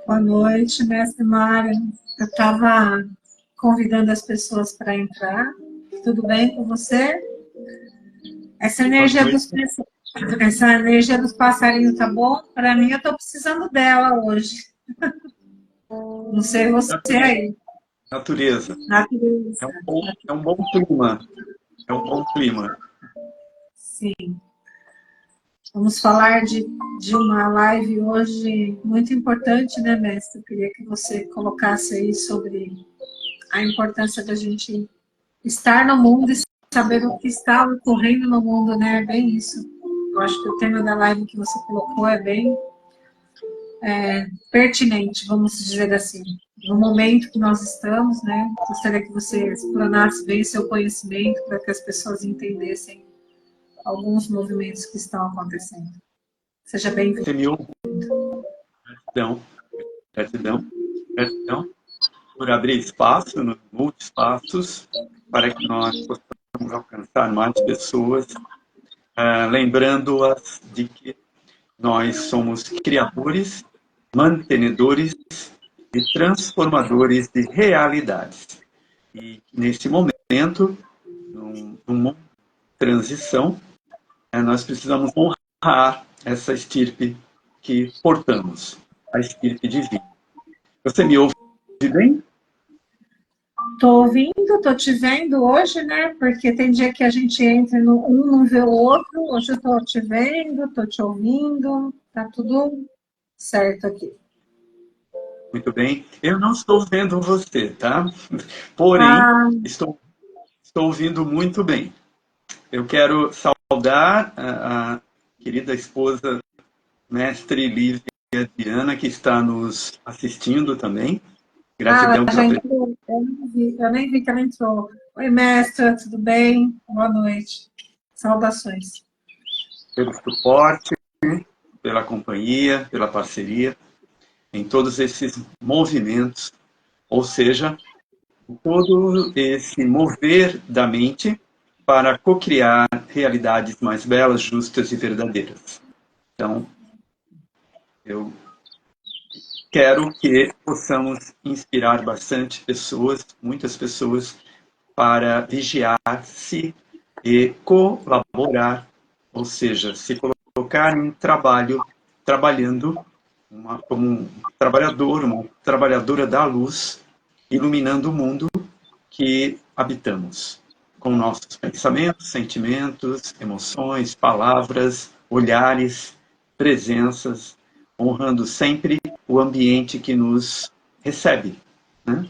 Boa noite, mestre Mário. Eu estava convidando as pessoas para entrar. Tudo bem com você? Essa energia dos passarinhos tá bom? Para mim, eu estou precisando dela hoje. Não sei você aí. Natureza. Natureza. É um bom clima. É um bom clima. Sim. Vamos falar de uma live hoje muito importante, né, mestre? Eu queria que você colocasse aí sobre a importância da gente estar no mundo e saber o que está ocorrendo no mundo, né? É bem isso. Eu acho que o tema da live que você colocou é bem pertinente, vamos dizer assim. No momento que nós estamos, né? Gostaria que você explanasse bem seu conhecimento para que as pessoas entendessem alguns movimentos que estão acontecendo. Seja bem-vindo. Você me ouve? Gratidão por abrir espaço nos multi-espaços para que nós possamos alcançar mais pessoas, lembrando-as de que nós somos criadores, mantenedores e transformadores de realidades. E nesse momento, num mundo de transição, nós precisamos honrar essa estirpe que portamos, a estirpe divina. Você me ouve bem? Estou ouvindo, estou te vendo hoje, né? Porque tem dia que a gente entra no um, não vê o outro. Hoje eu estou te vendo, estou te ouvindo, tá tudo certo aqui. Muito bem. Eu não estou vendo você, tá? Porém, estou ouvindo muito bem. Eu quero saudar a querida esposa, mestre Lívia Diana, que está nos assistindo também. Gratidão pela presença. Eu nem vi que ela entrou. Oi, mestra, tudo bem? Boa noite. Saudações. Pelo suporte, pela companhia, pela parceria, em todos esses movimentos, ou seja, todo esse mover da mente para cocriar realidades mais belas, justas e verdadeiras. Então, eu quero que possamos inspirar bastante pessoas, muitas pessoas, para vigiar-se e colaborar, ou seja, se colocar em trabalho, trabalhando como um trabalhador, uma trabalhadora da luz, iluminando o mundo que habitamos, com nossos pensamentos, sentimentos, emoções, palavras, olhares, presenças, honrando sempre o ambiente que nos recebe, né?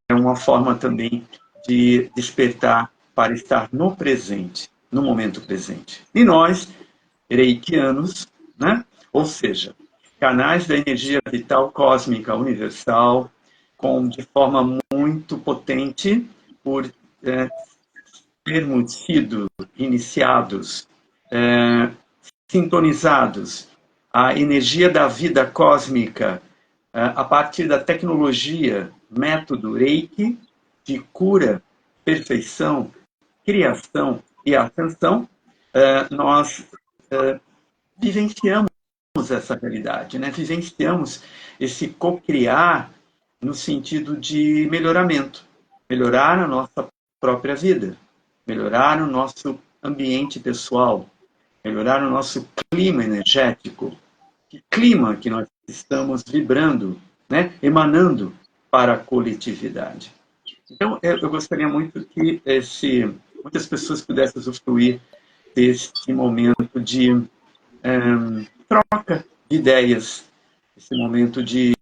É uma forma também de despertar para estar no presente, no momento presente. E nós, reikianos, né? Ou seja, canais da energia vital cósmica universal, de forma muito potente, por termos sido iniciados, sintonizados à energia da vida cósmica, a partir da tecnologia, método Reiki, de cura, perfeição, criação e ascensão, nós vivenciamos essa realidade, né? Vivenciamos esse co-criar no sentido de melhoramento, melhorar a nossa própria vida, melhorar o nosso ambiente pessoal, melhorar o nosso clima energético, que clima que nós estamos vibrando, né? Emanando para a coletividade. Então, eu gostaria muito que muitas pessoas pudessem usufruir desse momento de troca de ideias, esse momento de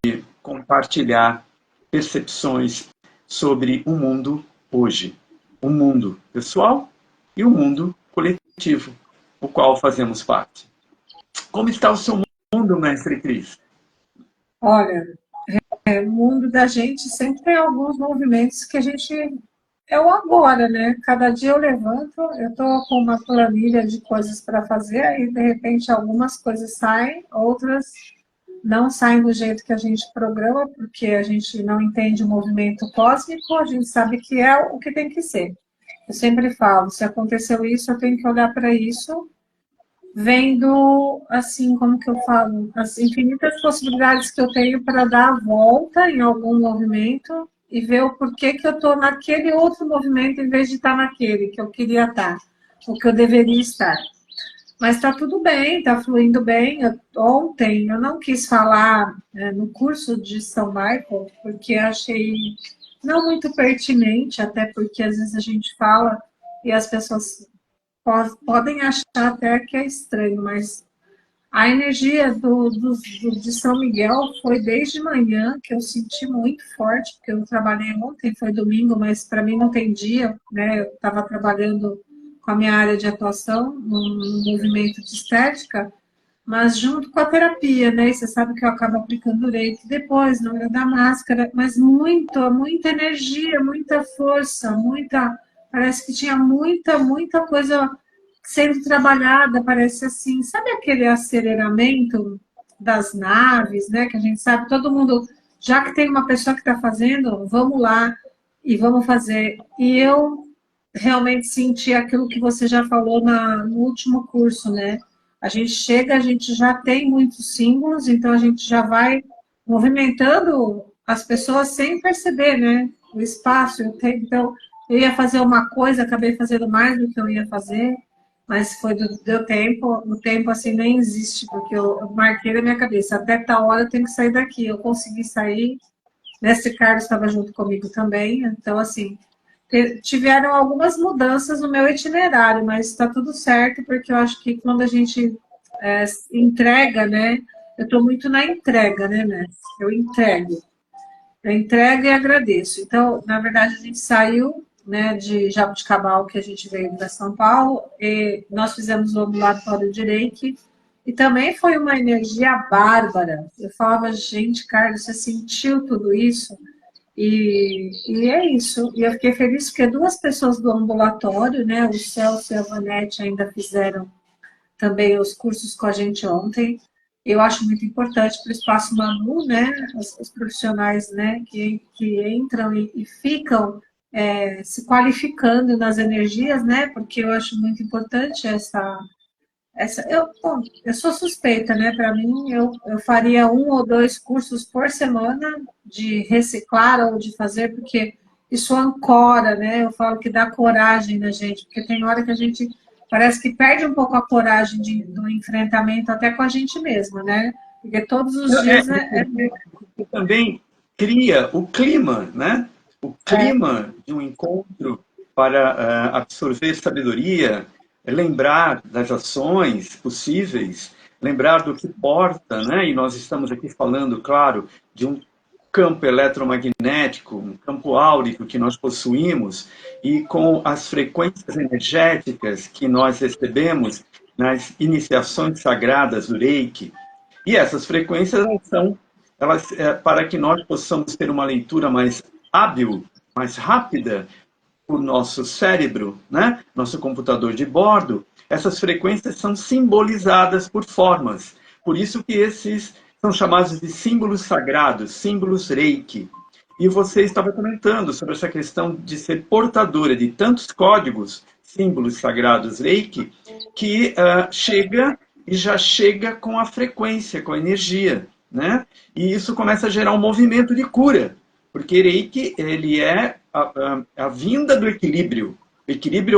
compartilhar percepções sobre o mundo hoje. O mundo pessoal e o mundo coletivo, o qual fazemos parte. Como está o seu mundo, mestre Cris? Olha, o mundo da gente sempre tem alguns movimentos que a gente é o agora, né? Cada dia eu levanto, eu estou com uma planilha de coisas para fazer, aí de repente algumas coisas saem, outras não saem do jeito que a gente programa, porque a gente não entende o movimento cósmico, a gente sabe que é o que tem que ser. Eu sempre falo, se aconteceu isso, eu tenho que olhar para isso, vendo, assim, como que eu falo, as infinitas possibilidades que eu tenho para dar a volta em algum movimento e ver o porquê que eu estou naquele outro movimento em vez de estar naquele que eu queria estar, o que eu deveria estar. Mas está tudo bem, está fluindo bem. Ontem eu não quis falar no curso de São Michael, porque achei não muito pertinente, até porque às vezes a gente fala e as pessoas podem achar até que é estranho, mas a energia de São Miguel foi desde manhã que eu senti muito forte, porque eu trabalhei ontem, foi domingo, mas para mim não tem dia, né? Eu estava trabalhando com a minha área de atuação no movimento de estética, mas junto com a terapia, né? E você sabe que eu acabo aplicando leite depois, na hora da máscara, mas muita energia, muita força, muita. Parece que tinha muita coisa sendo trabalhada, parece assim, sabe aquele aceleramento das naves, né? Que a gente sabe, todo mundo, já que tem uma pessoa que está fazendo, vamos lá e vamos fazer. E eu realmente senti aquilo que você já falou no último curso, né? A gente chega, a gente já tem muitos símbolos, então a gente já vai movimentando as pessoas sem perceber, né? O espaço, então eu ia fazer uma coisa, acabei fazendo mais do que eu ia fazer, mas deu tempo, o tempo assim nem existe, porque eu marquei na minha cabeça, até tal hora eu tenho que sair daqui, eu consegui sair, Mestre Carlos estava junto comigo também, então assim, tiveram algumas mudanças no meu itinerário, mas está tudo certo, porque eu acho que quando a gente entrega, né? Eu estou muito na entrega, né, Mestre? Eu entrego e agradeço. Então, na verdade, a gente saiu, né, de Jabuticabal, que a gente veio para São Paulo, e nós fizemos o ambulatório de Reiki, e também foi uma energia bárbara. Eu falava, gente, Carlos, você sentiu tudo isso? E é isso. E eu fiquei feliz porque duas pessoas do ambulatório, né, o Celso e a Vanete, ainda fizeram também os cursos com a gente ontem. Eu acho muito importante para o Espaço Manu, né, os profissionais, né, que entram e ficam se qualificando nas energias, né, porque eu acho muito importante eu sou suspeita, né? Para mim, eu faria um ou dois cursos por semana de reciclar ou de fazer, porque isso ancora, né? Eu falo que dá coragem na gente, porque tem hora que a gente parece que perde um pouco a coragem do enfrentamento até com a gente mesma, né? Porque todos os dias Você também cria o clima, né? O clima de um encontro para absorver sabedoria, lembrar das ações possíveis, lembrar do que porta, né? E nós estamos aqui falando, claro, de um campo eletromagnético, um campo áurico que nós possuímos, e com as frequências energéticas que nós recebemos nas iniciações sagradas do Reiki. E essas frequências são para que nós possamos ter uma leitura mais hábil, mais rápida, o nosso cérebro, né? Nosso computador de bordo, essas frequências são simbolizadas por formas. Por isso que esses são chamados de símbolos sagrados, símbolos Reiki. E você estava comentando sobre essa questão de ser portadora de tantos códigos, símbolos sagrados Reiki, que chega e já chega com a frequência, com a energia, né? E isso começa a gerar um movimento de cura, porque Reiki, ele é a vinda do equilíbrio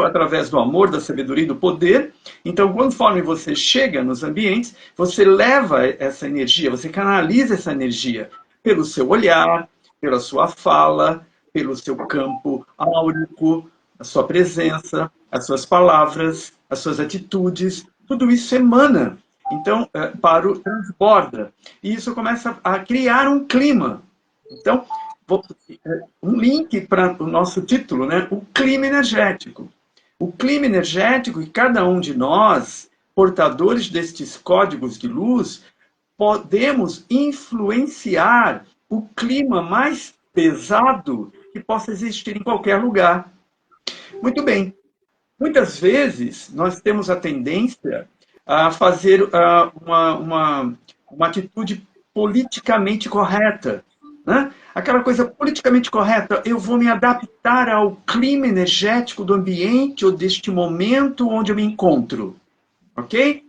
através do amor, da sabedoria e do poder. Então, conforme você chega nos ambientes, você leva essa energia, você canaliza essa energia pelo seu olhar, pela sua fala, pelo seu campo áurico, a sua presença, as suas palavras, as suas atitudes, tudo isso emana. Então, para o transborda. E isso começa a criar um clima. Então, um link para o nosso título, né? O clima energético. O clima energético que cada um de nós, portadores destes códigos de luz, podemos influenciar o clima mais pesado que possa existir em qualquer lugar. Muito bem. Muitas vezes nós temos a tendência a fazer uma atitude politicamente correta, né? Aquela coisa politicamente correta, eu vou me adaptar ao clima energético do ambiente ou deste momento onde eu me encontro, ok?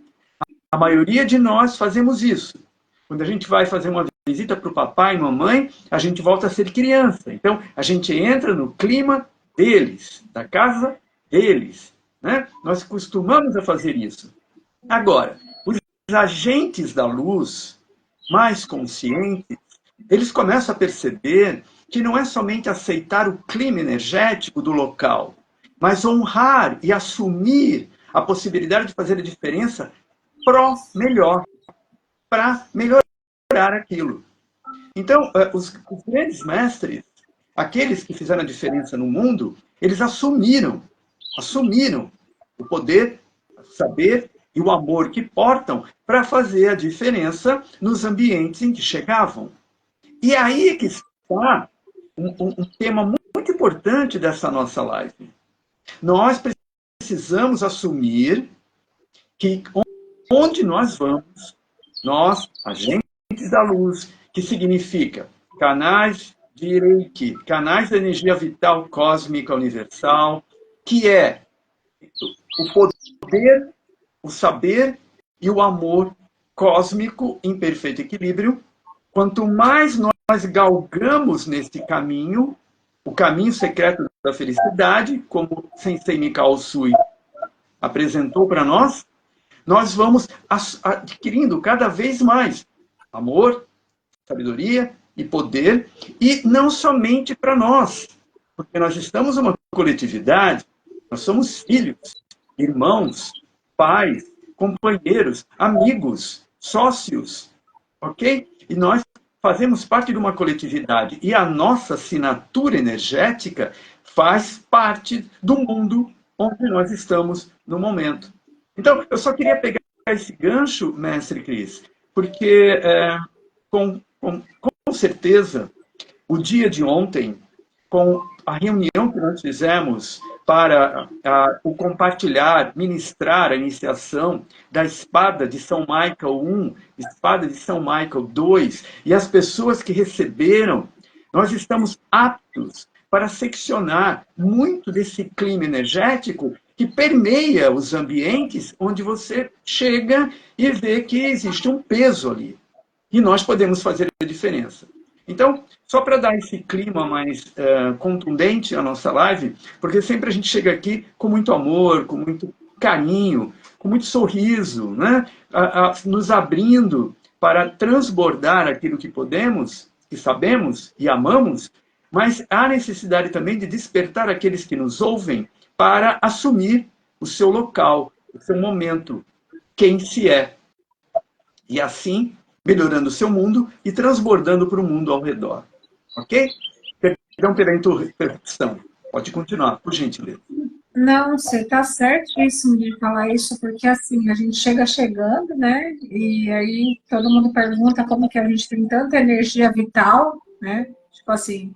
A maioria de nós fazemos isso. Quando a gente vai fazer uma visita para o papai e mamãe, a gente volta a ser criança. Então, a gente entra no clima deles, da casa deles, né? Nós costumamos a fazer isso. Agora, os agentes da luz mais conscientes, eles começam a perceber que não é somente aceitar o clima energético do local, mas honrar e assumir a possibilidade de fazer a diferença pró melhor, para melhorar aquilo. Então, os grandes mestres, aqueles que fizeram a diferença no mundo, eles assumiram o poder, o saber e o amor que portam para fazer a diferença nos ambientes em que chegavam. E aí é que está um tema muito importante dessa nossa live. Nós precisamos assumir que onde nós vamos, nós, agentes da luz, que significa canais de Reiki, canais da energia vital cósmica universal, que é o poder, o saber e o amor cósmico em perfeito equilíbrio. Quanto mais nós galgamos nesse caminho, o caminho secreto da felicidade, como Sensei Mikao Usui apresentou para nós vamos adquirindo cada vez mais amor, sabedoria e poder, e não somente para nós, porque nós estamos uma coletividade, nós somos filhos, irmãos, pais, companheiros, amigos, sócios, ok? E nós fazemos parte de uma coletividade, e a nossa assinatura energética faz parte do mundo onde nós estamos no momento. Então, eu só queria pegar esse gancho, mestre Cris, porque com certeza o dia de ontem, com a reunião que nós fizemos para o compartilhar, ministrar a iniciação da espada de São Michael I, espada de São Michael II, e as pessoas que receberam, nós estamos aptos para seccionar muito desse clima energético que permeia os ambientes onde você chega e vê que existe um peso ali. E nós podemos fazer a diferença. Então, só para dar esse clima mais contundente à nossa live, porque sempre a gente chega aqui com muito amor, com muito carinho, com muito sorriso, né? Nos abrindo para transbordar aquilo que podemos, que sabemos e amamos, mas há necessidade também de despertar aqueles que nos ouvem para assumir o seu local, o seu momento, quem se é. E assim, melhorando o seu mundo e transbordando para o mundo ao redor. Ok? Perdão pela interrupção. Pode continuar, por gentileza. Não, você está certíssimo de falar isso, porque assim, a gente chega chegando, né? E aí todo mundo pergunta como que a gente tem tanta energia vital, né? Tipo assim.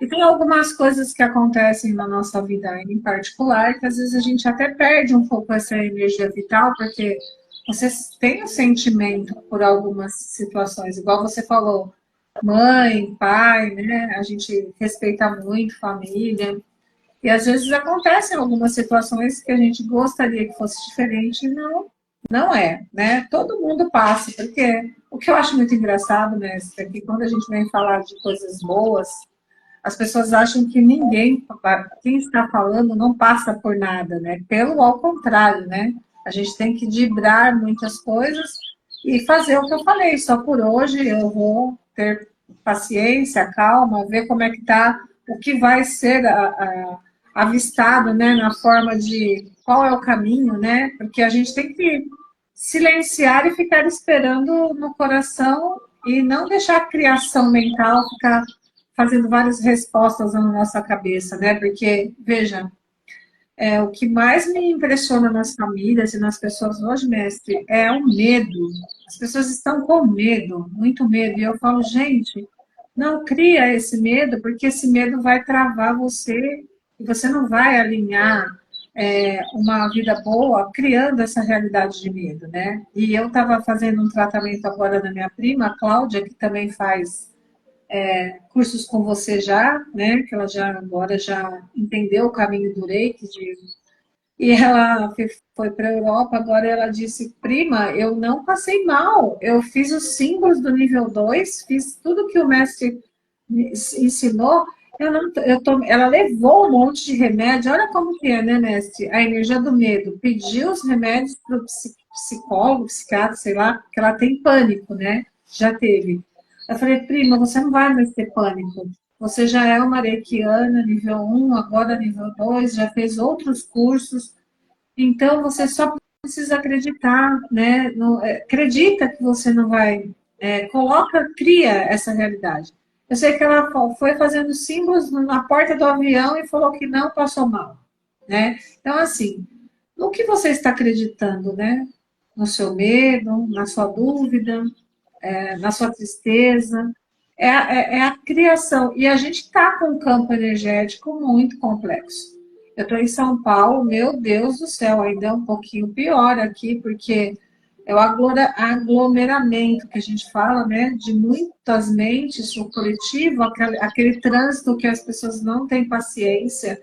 E tem algumas coisas que acontecem na nossa vida em particular, que às vezes a gente até perde um pouco essa energia vital, porque você tem um sentimento por algumas situações, igual você falou, mãe, pai, né? A gente respeita muito família. E às vezes acontecem algumas situações que a gente gostaria que fosse diferente e não é, né? Todo mundo passa, porque o que eu acho muito engraçado, mestre, é que quando a gente vem falar de coisas boas, as pessoas acham que ninguém, quem está falando, não passa por nada, né? Pelo ao contrário, né? A gente tem que vibrar muitas coisas e fazer o que eu falei. Só por hoje eu vou ter paciência, calma, ver como é que está, o que vai ser avistado, né? Na forma de qual é o caminho, né? Porque a gente tem que silenciar e ficar esperando no coração e não deixar a criação mental ficar fazendo várias respostas na nossa cabeça, né? Porque, veja, o que mais me impressiona nas famílias e nas pessoas hoje, mestre, é o medo. As pessoas estão com medo, muito medo. E eu falo, gente, não cria esse medo, porque esse medo vai travar você e você não vai alinhar uma vida boa criando essa realidade de medo, né? E eu estava fazendo um tratamento agora da minha prima, a Cláudia, que também faz cursos com você já, né? Que ela já agora já entendeu o caminho do Reiki, e ela foi para a Europa, agora ela disse, prima, eu não passei mal, eu fiz os símbolos do nível 2, fiz tudo que o mestre me ensinou, ela levou um monte de remédio, olha como que é, né, mestre? A energia do medo, pediu os remédios para o psicólogo, psiquiatra, sei lá, porque ela tem pânico, né? Já teve. Eu falei, prima, você não vai mais ter pânico. Você já é uma reikiana, nível 1, agora nível 2, já fez outros cursos. Então, você só precisa acreditar, né? Acredita que você não vai. Cria essa realidade. Eu sei que ela foi fazendo símbolos na porta do avião e falou que não passou mal, né? Então, assim, no que você está acreditando, né? No seu medo, na sua dúvida, na sua tristeza, é a criação. E a gente está com um campo energético muito complexo. Eu estou em São Paulo, meu Deus do céu, ainda é um pouquinho pior aqui, porque é o aglomeramento que a gente fala, né, de muitas mentes, o coletivo, aquele trânsito que as pessoas não têm paciência.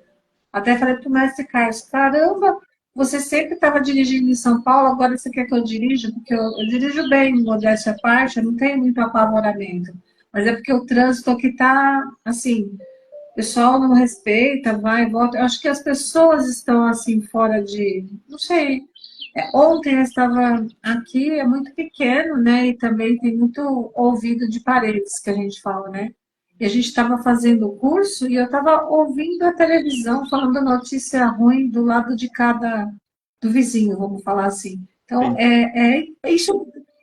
Até falei para o mestre Carlos, caramba, você sempre estava dirigindo em São Paulo, agora você quer que eu dirija? Porque eu dirijo bem, modéstia à parte, eu não tenho muito apavoramento. Mas é porque o trânsito aqui está, assim, o pessoal não respeita, vai e volta. Eu acho que as pessoas estão, assim, fora de... Não sei. Ontem eu estava aqui, é muito pequeno, né? E também tem muito ouvido de paredes, que a gente fala, né? E a gente estava fazendo o curso e eu estava ouvindo a televisão falando notícia ruim do lado de cada do vizinho, vamos falar assim. Então, Sim.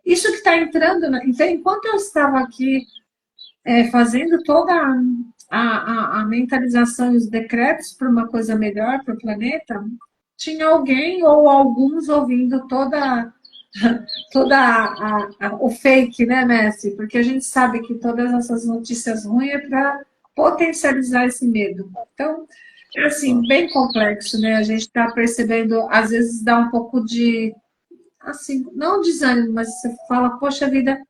isso que está entrando. Então, enquanto eu estava aqui fazendo toda a mentalização e os decretos para uma coisa melhor para o planeta, tinha alguém ou alguns ouvindo o fake, né, Messi? Porque a gente sabe que todas essas notícias ruins é para potencializar esse medo. Então, é assim, bem complexo, né? A gente está percebendo, às vezes dá um pouco de, assim, não desânimo, mas você fala, poxa vida,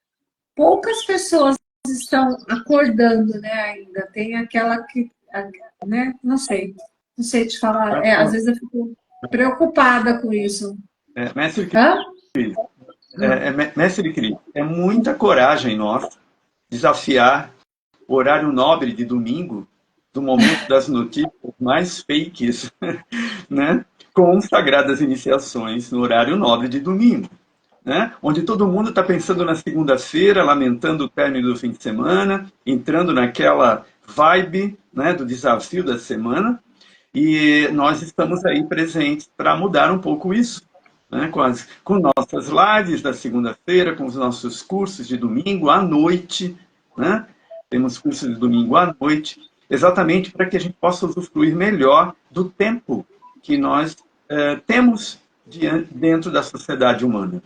poucas pessoas estão acordando, né, ainda. Tem aquela que, né, não sei te falar. Às vezes eu fico preocupada com isso. Mestre Hã? Cris, Mestre Cris, é muita coragem nossa desafiar o horário nobre de domingo, do momento das notícias mais fakes, né? Com sagradas iniciações no horário nobre de domingo. Né? Onde todo mundo está pensando na segunda-feira, lamentando o término do fim de semana, entrando naquela vibe, né, do desafio da semana, e nós estamos aí presentes para mudar um pouco isso, né, com nossas lives da segunda-feira, com os nossos cursos de domingo à noite, né? Temos cursos de domingo à noite, exatamente para que a gente possa usufruir melhor do tempo que nós temos dentro da sociedade humana.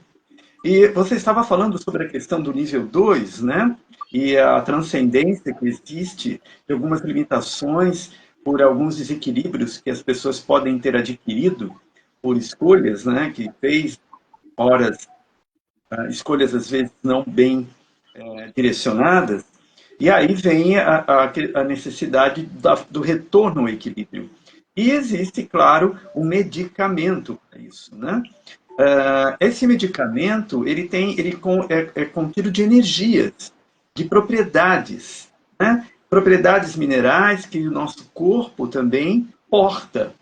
E você estava falando sobre a questão do nível 2, né? E a transcendência que existe, de algumas limitações por alguns desequilíbrios que as pessoas podem ter adquirido por escolhas, né? Que fez, horas, escolhas às vezes não bem direcionadas. E aí vem a necessidade do retorno ao equilíbrio. E existe, claro, um medicamento para isso, né? Esse medicamento é contido de energias, de propriedades, né? Propriedades minerais que o nosso corpo também porta.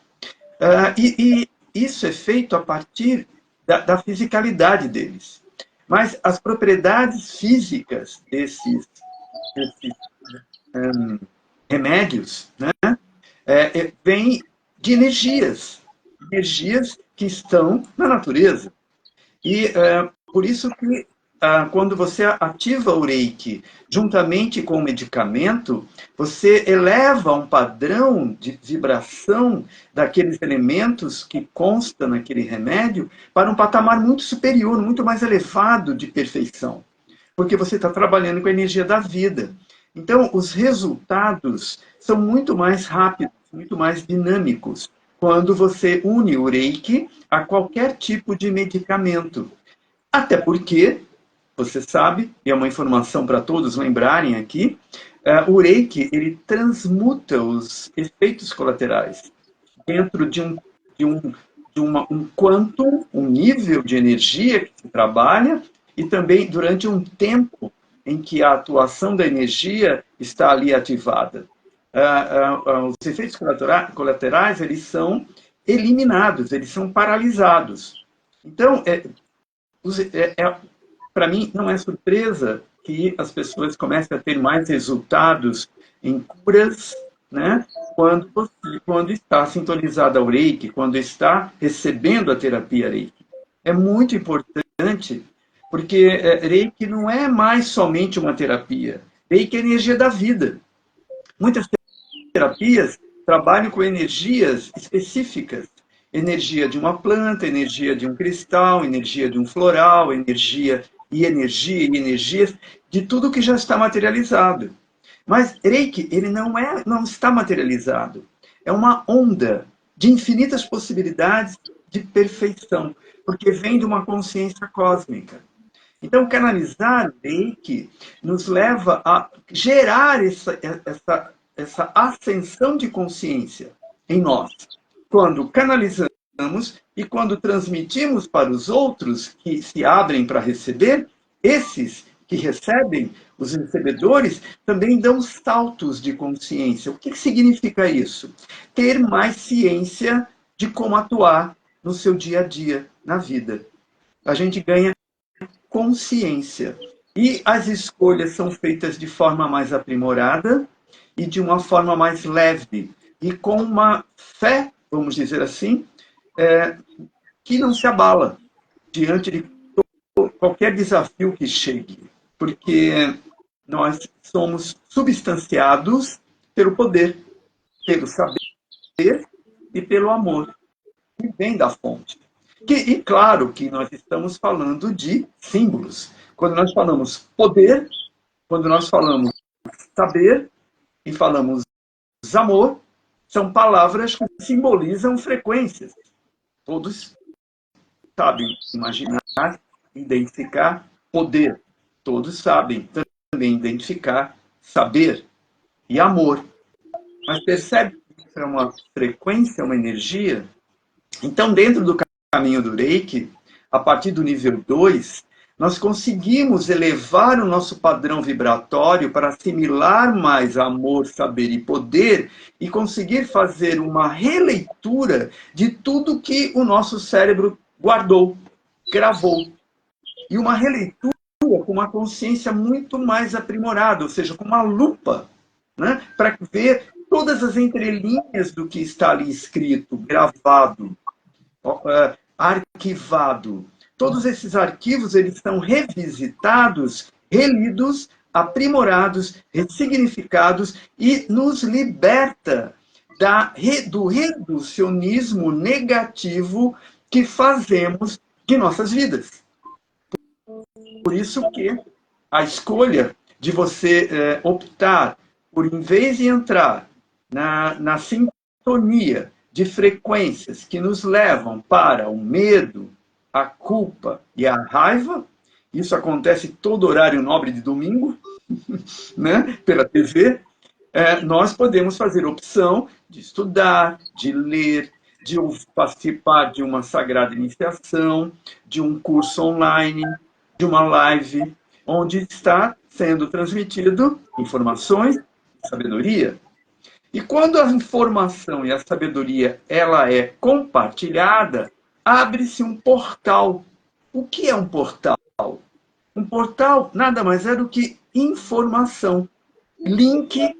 E isso é feito a partir da fisicalidade deles. Mas as propriedades físicas desses remédios, né, vêm de energias que estão na natureza. E por isso que quando você ativa o Reiki juntamente com o medicamento, você eleva um padrão de vibração daqueles elementos que consta naquele remédio para um patamar muito superior, muito mais elevado de perfeição. Porque você está trabalhando com a energia da vida. Então, os resultados são muito mais rápidos, muito mais dinâmicos. quando você une o Reiki a qualquer tipo de medicamento. Até porque, você sabe, e é uma informação para todos lembrarem aqui, o Reiki ele transmuta os efeitos colaterais dentro de um, um quantum, um nível de energia que se trabalha, e também durante um tempo em que a atuação da energia está ali ativada. Os efeitos colaterais eles são eliminados, eles são paralisados. Então, para mim, não é surpresa que as pessoas comecem a ter mais resultados em curas, né? Quando está sintonizada ao Reiki, quando está recebendo a terapia Reiki. É muito importante, porque Reiki não é mais somente uma terapia. Reiki é energia da vida. Muitas terapias trabalham com energias específicas. Energia de uma planta, energia de um cristal, energia de um floral, energia e energias de tudo que já está materializado. Mas Reiki, ele não está materializado. É uma onda de infinitas possibilidades de perfeição, porque vem de uma consciência cósmica. Então, canalizar Reiki nos leva a gerar essa ascensão de consciência em nós. Quando canalizamos e quando transmitimos para os outros que se abrem para receber, esses que recebem, os recebedores, também dão saltos de consciência. O que significa isso? Ter mais ciência de como atuar no seu dia a dia, na vida. A gente ganha consciência. E as escolhas são feitas de forma mais aprimorada e de uma forma mais leve. E com uma fé, vamos dizer assim, que não se abala diante de qualquer desafio que chegue. Porque nós somos substanciados pelo poder, pelo saber e pelo amor, que vem da fonte. E claro que nós estamos falando de símbolos. Quando nós falamos poder, quando nós falamos saber e falamos amor, são palavras que simbolizam frequências. Todos sabem imaginar, identificar poder. Todos sabem também identificar saber e amor. Mas percebe que isso é uma frequência, uma energia? Então, dentro do caminho do Reiki, a partir do nível 2, nós conseguimos elevar o nosso padrão vibratório para assimilar mais amor, saber e poder e conseguir fazer uma releitura de tudo que o nosso cérebro guardou, gravou. E uma releitura com uma consciência muito mais aprimorada, ou seja, com uma lupa, né, para ver todas as entrelinhas do que está ali escrito, gravado, arquivado. Todos esses arquivos eles são revisitados, relidos, aprimorados, ressignificados e nos liberta do reducionismo negativo que fazemos de nossas vidas. Por isso que a escolha de você optar por, em vez de entrar na sintonia de frequências que nos levam para o medo, a culpa e a raiva, isso acontece todo horário nobre de domingo, né, pela TV, nós podemos fazer opção de estudar, de ler, de participar de uma sagrada iniciação, de um curso online, de uma live, onde está sendo transmitido informações e sabedoria. E quando a informação e a sabedoria ela é compartilhada, abre-se um portal. O que é um portal? Um portal nada mais é do que informação. Link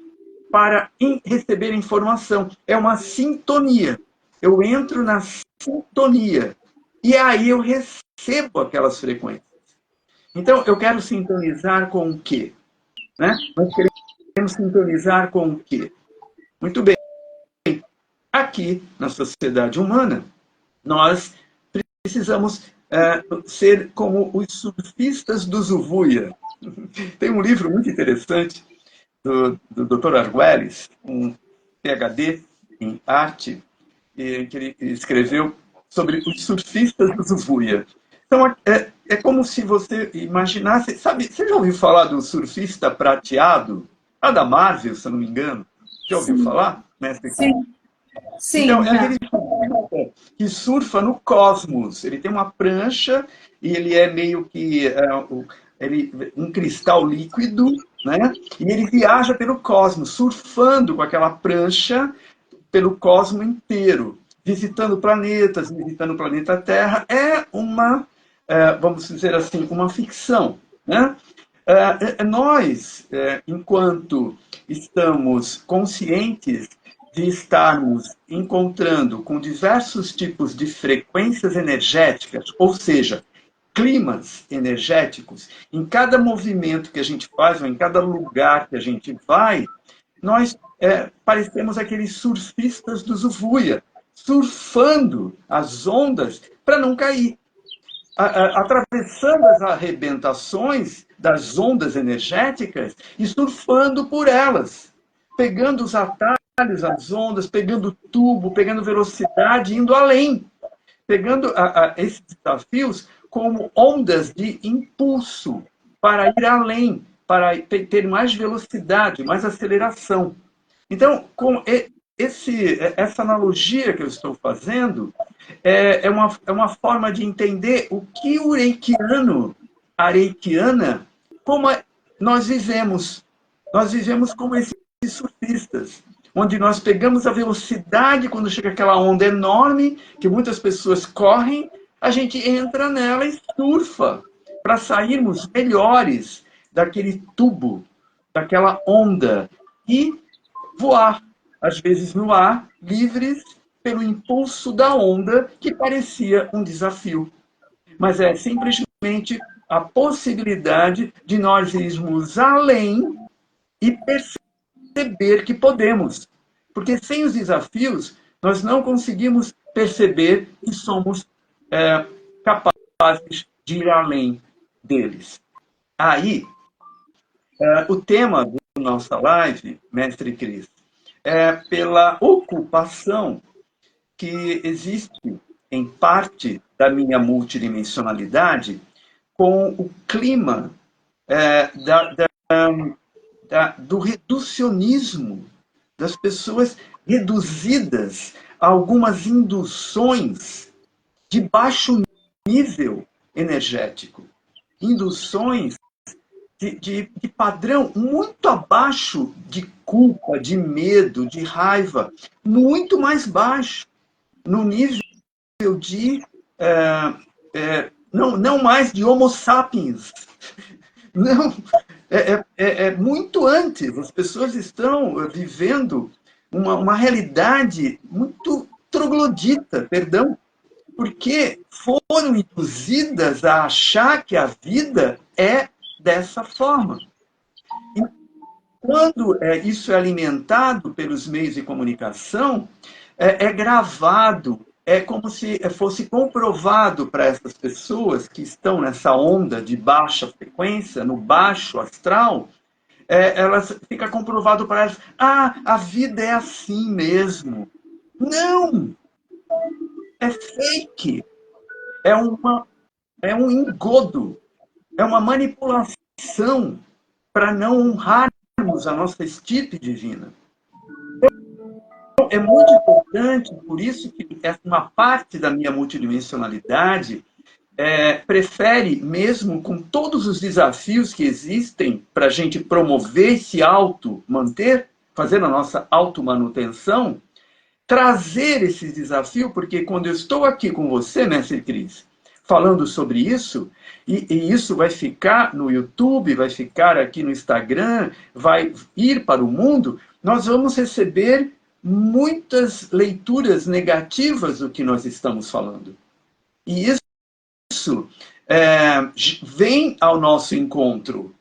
para receber informação. É uma sintonia. Eu entro na sintonia. E aí eu recebo aquelas frequências. Então, eu quero sintonizar com o quê? Né? Nós queremos sintonizar com o quê? Muito bem. Aqui, na sociedade humana, nós precisamos ser como os surfistas do Zuvuia. Tem um livro muito interessante do Dr. Arguelles, um PhD em arte, que ele escreveu sobre os surfistas do Zuvuia. Então, é como se você imaginasse... Sabe, você já ouviu falar do surfista prateado? Ah, da Marvel, se eu não me engano. Já ouviu Sim, falar? Mestre? sim, Então, sim, é já. aquele surfista que surfa no cosmos. Ele tem uma prancha e ele é meio que um cristal líquido, né? E ele viaja pelo cosmos, surfando com aquela prancha pelo cosmos inteiro, visitando planetas, visitando o planeta Terra. É uma, vamos dizer assim, uma ficção, né? Nós, enquanto estamos conscientes de estarmos encontrando com diversos tipos de frequências energéticas, ou seja, climas energéticos, em cada movimento que a gente faz, ou em cada lugar que a gente vai, nós parecemos aqueles surfistas do Zuvuia, surfando as ondas para não cair, atravessando as arrebentações das ondas energéticas e surfando por elas, pegando os atalhos, as ondas, pegando tubo, pegando velocidade, indo além, pegando esses desafios como ondas de impulso para ir além, para ter mais velocidade, mais aceleração. Então, com essa analogia que eu estou fazendo, é uma forma de entender o que o reikiano, a reikiana, como nós vivemos. Nós vivemos como esses surfistas, onde nós pegamos a velocidade quando chega aquela onda enorme, que muitas pessoas correm, a gente entra nela e surfa, para sairmos melhores daquele tubo, daquela onda, e voar, às vezes no ar, livres pelo impulso da onda, que parecia um desafio. Mas é simplesmente a possibilidade de nós irmos além e perceber que podemos. Porque sem os desafios, nós não conseguimos perceber que somos capazes de ir além deles. Aí, o tema da nossa live, Mestre Cris, é pela ocupação que existe em parte da minha multidimensionalidade com o clima do reducionismo, das pessoas reduzidas a algumas induções de baixo nível energético, induções de padrão muito abaixo de culpa, de medo, de raiva, muito mais baixo, no nível de não mais de Homo sapiens. Não, é muito antes. As pessoas estão vivendo uma realidade muito troglodita, perdão, porque foram induzidas a achar que a vida é dessa forma. E quando isso é alimentado pelos meios de comunicação, é gravado, é como se fosse comprovado para essas pessoas que estão nessa onda de baixa frequência, no baixo astral, elas fica comprovado para elas, a vida é assim mesmo. Não! É fake. É um engodo. É uma manipulação para não honrarmos a nossa estirpe divina. Então, é muito importante, por isso que uma parte da minha multidimensionalidade prefere, mesmo com todos os desafios que existem para a gente promover, se auto-manter, fazer a nossa auto-manutenção, trazer esse desafio, porque quando eu estou aqui com você, Mestre Cris, falando sobre isso, e isso vai ficar no YouTube, vai ficar aqui no Instagram, vai ir para o mundo, nós vamos receber muitas leituras negativas do que nós estamos falando. E isso vem ao nosso encontro.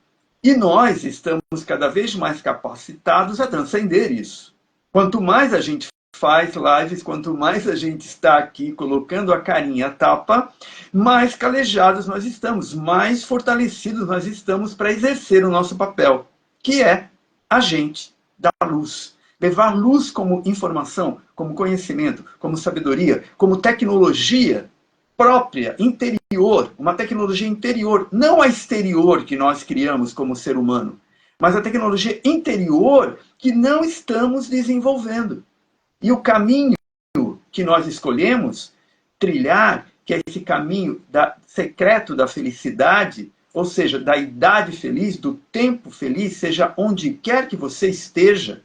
E nós estamos cada vez mais capacitados a transcender isso. Quanto mais a gente faz lives, quanto mais a gente está aqui colocando a carinha a tapa, mais calejados nós estamos, mais fortalecidos nós estamos para exercer o nosso papel, que é agente da luz, Levar luz como informação, como conhecimento, como sabedoria, como tecnologia própria, interior, uma tecnologia interior, não a exterior que nós criamos como ser humano, mas a tecnologia interior que não estamos desenvolvendo. E o caminho que nós escolhemos trilhar, que é esse caminho secreto da felicidade, ou seja, da idade feliz, do tempo feliz, seja onde quer que você esteja,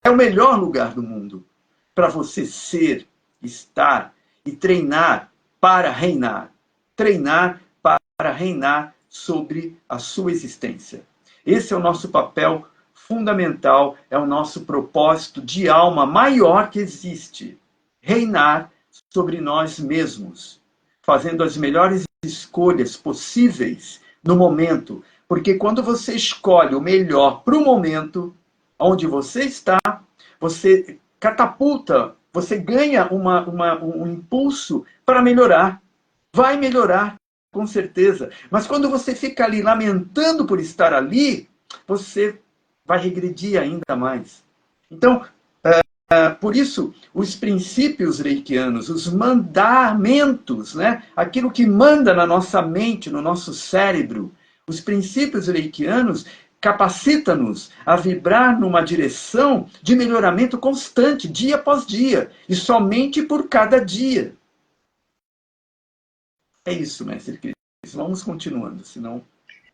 é o melhor lugar do mundo para você ser, estar e treinar para reinar. Treinar para reinar sobre a sua existência. Esse é o nosso papel fundamental, é o nosso propósito de alma maior que existe. Reinar sobre nós mesmos, fazendo as melhores escolhas possíveis no momento. Porque quando você escolhe o melhor para o momento, onde você está, você catapulta, você ganha um impulso para melhorar. Vai melhorar, com certeza. Mas quando você fica ali lamentando por estar ali, você vai regredir ainda mais. Então, por isso, os princípios reikianos, os mandamentos, né? Aquilo que manda na nossa mente, no nosso cérebro, os princípios reikianos capacita-nos a vibrar numa direção de melhoramento constante, dia após dia, e somente por cada dia. É isso, mestre Cris. Vamos continuando, senão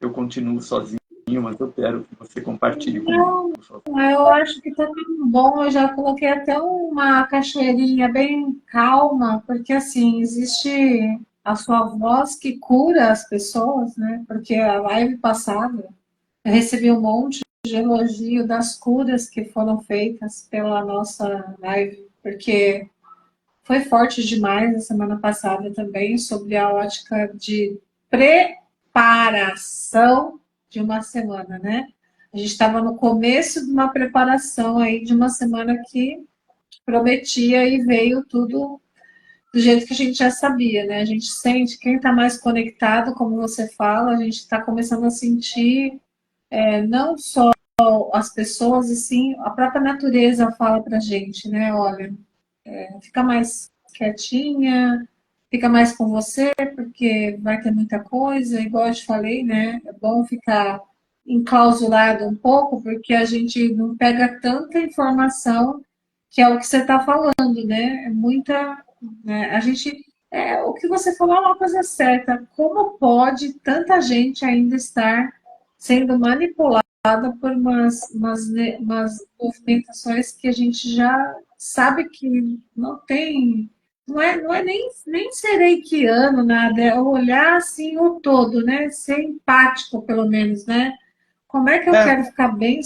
eu continuo sozinho, mas eu quero que você compartilhe comigo, por favor. Eu acho que tá tudo bom. Eu já coloquei até uma cachoeirinha bem calma, porque assim, existe a sua voz que cura as pessoas, né? Porque a live passada eu recebi um monte de elogio das curas que foram feitas pela nossa live, porque foi forte demais a semana passada também, sobre a ótica de preparação de uma semana, né? A gente estava no começo de uma preparação aí de uma semana que prometia e veio tudo do jeito que a gente já sabia, né? A gente sente, quem está mais conectado, como você fala, a gente está começando a sentir não só as pessoas, e sim a própria natureza fala para a gente, né? Olha, fica mais quietinha, fica mais com você, porque vai ter muita coisa, igual eu te falei, né? É bom ficar enclausurado um pouco, porque a gente não pega tanta informação que é o que você está falando, né? É muita. Né? A gente. O que você falou é uma coisa certa. Como pode tanta gente ainda estar sendo manipulada por umas movimentações que a gente já sabe que não tem, não é nem ser reikiano, nada, é olhar assim o todo, né? Ser empático, pelo menos, né? Como é que eu É, quero ficar bem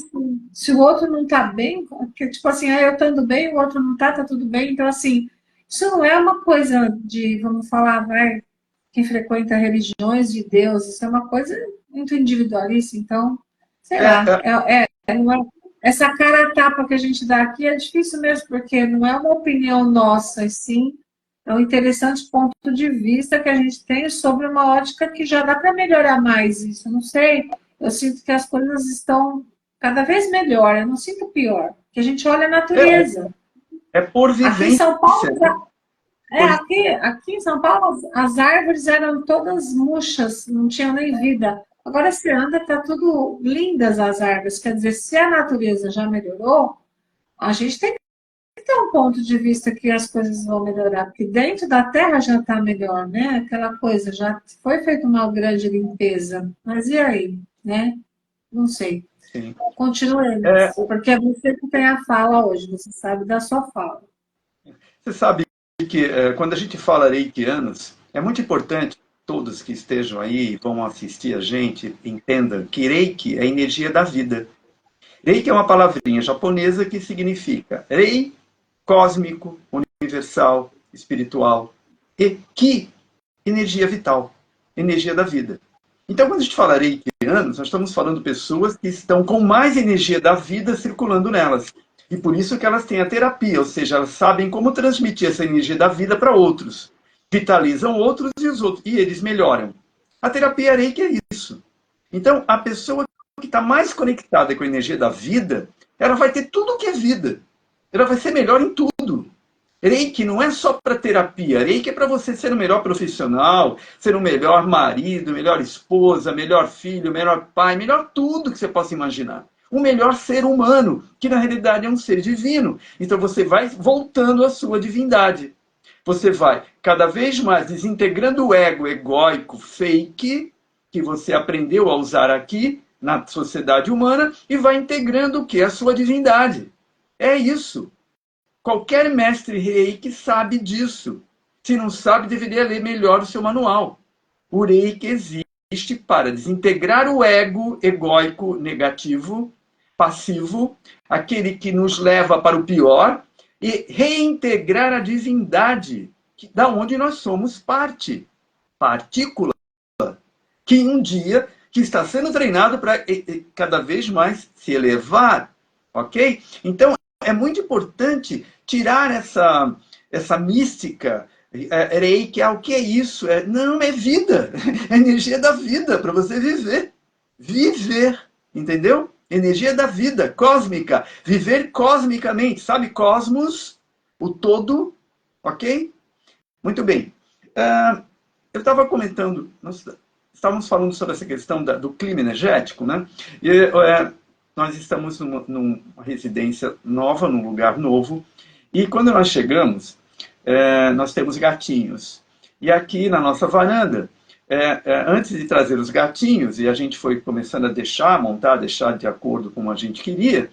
se o outro não tá bem? Porque, tipo assim, eu tô indo bem, o outro não tá tudo bem. Então, assim, isso não é uma coisa de, vamos falar, vai, quem frequenta religiões de Deus, isso é uma coisa muito individualista. Então, sei é, lá, é, não é- essa cara a tapa que a gente dá aqui é difícil mesmo, porque não é uma opinião nossa, e sim é um interessante ponto de vista que a gente tem sobre uma ótica que já dá para melhorar mais isso. Eu não sei, eu sinto que as coisas estão cada vez melhor, eu não sinto pior, que a gente olha a é, natureza. é por Aqui em vivência, São Paulo, né? Por, aqui em São Paulo, as árvores eram todas murchas, não tinham nem vida. Agora você anda, tá tudo lindas as árvores. Quer dizer, se a natureza já melhorou, a gente tem que ter um ponto de vista que as coisas vão melhorar, porque dentro da terra já está melhor, né? Aquela coisa, já foi feita uma grande limpeza. Mas e aí, né? Não sei. sim. É, Continuemos, porque é você que tem a fala hoje, você sabe da sua fala. você sabe que quando a gente fala reikianos, é muito importante que todos que estejam aí, vão assistir a gente, entendam que reiki é a energia da vida. Reiki é uma palavrinha japonesa que significa rei, cósmico, universal, espiritual, e ki, energia vital, energia da vida. Então, quando a gente fala reikianos, nós estamos falando de pessoas que estão com mais energia da vida circulando nelas. E por isso que elas têm a terapia, ou seja, elas sabem como transmitir essa energia da vida para outros. Vitalizam outros e os outros, e eles melhoram. A terapia reiki é isso. Então, a pessoa que está mais conectada com a energia da vida, ela vai ter tudo o que é vida. Ela vai ser melhor em tudo. Reiki não é só para terapia. Reiki é para você ser o melhor profissional, ser o melhor marido, melhor esposa, melhor filho, melhor pai, melhor tudo que você possa imaginar. O melhor ser humano, que na realidade é um ser divino. Então você vai voltando à sua divindade. Você vai cada vez mais desintegrando o ego egóico fake, que você aprendeu a usar aqui na sociedade humana, e vai integrando o que? A sua divindade. É isso. Qualquer mestre reiki sabe disso. Se não sabe, deveria ler melhor o seu manual. O reiki existe para desintegrar o ego egóico negativo, passivo, aquele que nos leva para o pior, e reintegrar a divindade, da onde nós somos parte, partícula, que um dia que está sendo treinado para cada vez mais se elevar, ok? Então, é muito importante tirar essa mística reiki, o que é isso? Não, é vida, é energia da vida, para você viver. Viver, entendeu? Energia da vida, cósmica. Viver cosmicamente, sabe? Cosmos, o todo, ok? Muito bem. Eu estava comentando, nós estávamos falando sobre essa questão do clima energético, né? E, nós estamos numa residência nova, num lugar novo, e quando nós chegamos, nós temos gatinhos. E aqui na nossa varanda, antes de trazer os gatinhos, e a gente foi começando a deixar de acordo com como a gente queria,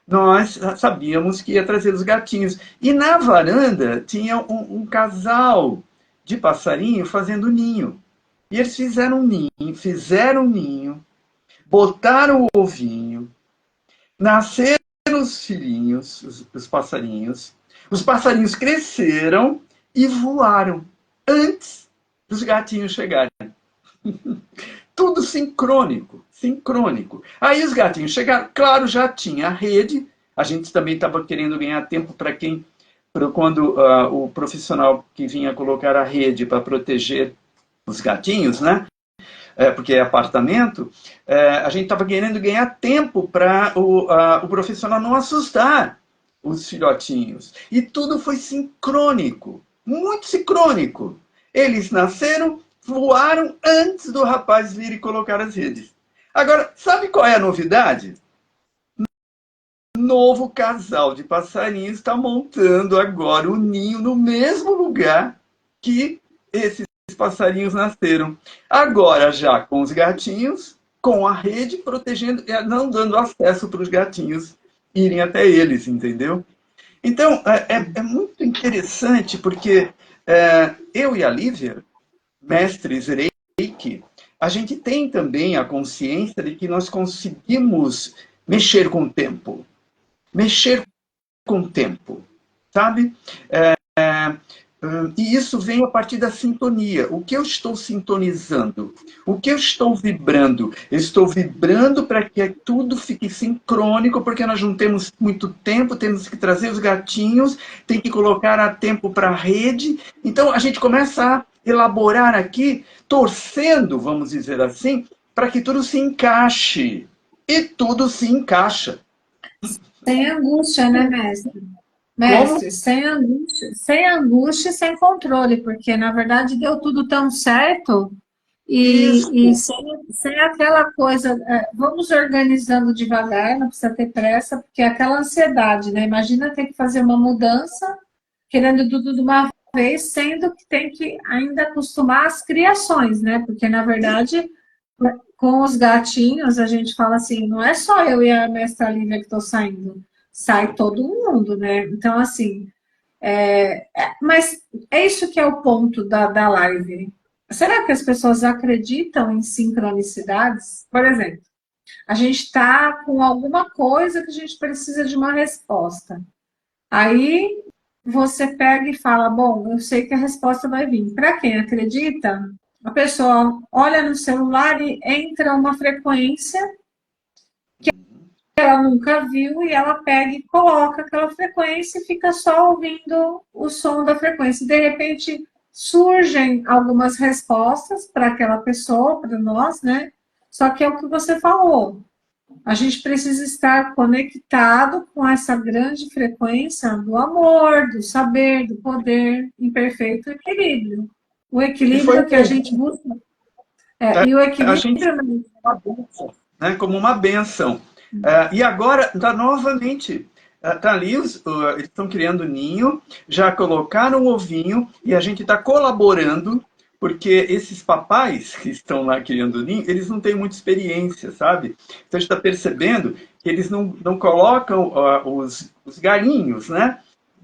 nós sabíamos que ia trazer os gatinhos. E na varanda tinha um casal de passarinho fazendo ninho. E eles fizeram um ninho, botaram o ovinho, nasceram os filhinhos, os passarinhos cresceram e voaram antes dos gatinhos chegarem. Tudo sincrônico, sincrônico. Aí os gatinhos chegaram, claro, já tinha a rede, a gente também estava querendo ganhar tempo para quando o profissional que vinha colocar a rede para proteger os gatinhos, né? Porque é apartamento, a gente estava querendo ganhar tempo para o profissional não assustar os filhotinhos. E tudo foi sincrônico, muito sincrônico. Eles nasceram, voaram antes do rapaz vir e colocar as redes. Agora, sabe qual é a novidade? Novo casal de passarinhos está montando agora o ninho no mesmo lugar que esses passarinhos nasceram. Agora já com os gatinhos, com a rede protegendo, não dando acesso para os gatinhos irem até eles, entendeu? Então, é muito interessante porque eu e a Lívia, mestres Reiki, a gente tem também a consciência de que nós conseguimos mexer com o tempo. Mexer com o tempo, sabe? E isso vem a partir da sintonia. O que eu estou sintonizando? O que eu estou vibrando? Eu estou vibrando para que tudo fique sincrônico, porque nós não temos muito tempo, temos que trazer os gatinhos, tem que colocar a tempo para a rede. Então a gente começa a elaborar aqui, torcendo, vamos dizer assim, para que tudo se encaixe. E tudo se encaixa. Sem angústia, né, mestre? Mestre, sem angústia e sem controle, porque na verdade deu tudo tão certo e sem aquela coisa, vamos organizando devagar, não precisa ter pressa, porque é aquela ansiedade, né? Imagina ter que fazer uma mudança, querendo tudo de uma vez, sendo que tem que ainda acostumar as criações, né? Porque na verdade, com os gatinhos, a gente fala assim, não é só eu e a mestra Lívia que estou saindo, sai todo mundo, né? Então, assim, mas é isso que é o ponto da live. Será que as pessoas acreditam em sincronicidades? Por exemplo, a gente está com alguma coisa que a gente precisa de uma resposta. Aí você pega e fala, bom, eu sei que a resposta vai vir. Para quem acredita, a pessoa olha no celular e entra uma frequência ela nunca viu e ela pega e coloca aquela frequência e fica só ouvindo o som da frequência. De repente surgem algumas respostas para aquela pessoa, para nós, né? Só que é o que você falou. A gente precisa estar conectado com essa grande frequência do amor, do saber, do poder, em perfeito equilíbrio. O E foi equilíbrio que a gente busca. E o a gente equilíbrio. uma bênção, né? Como uma bênção. E agora está novamente. Tá ali, eles estão criando ninho, já colocaram o ovinho e a gente está colaborando, porque esses papais que estão lá criando ninho, eles não têm muita experiência, sabe? Então a gente está percebendo que eles não colocam os galinhos, né?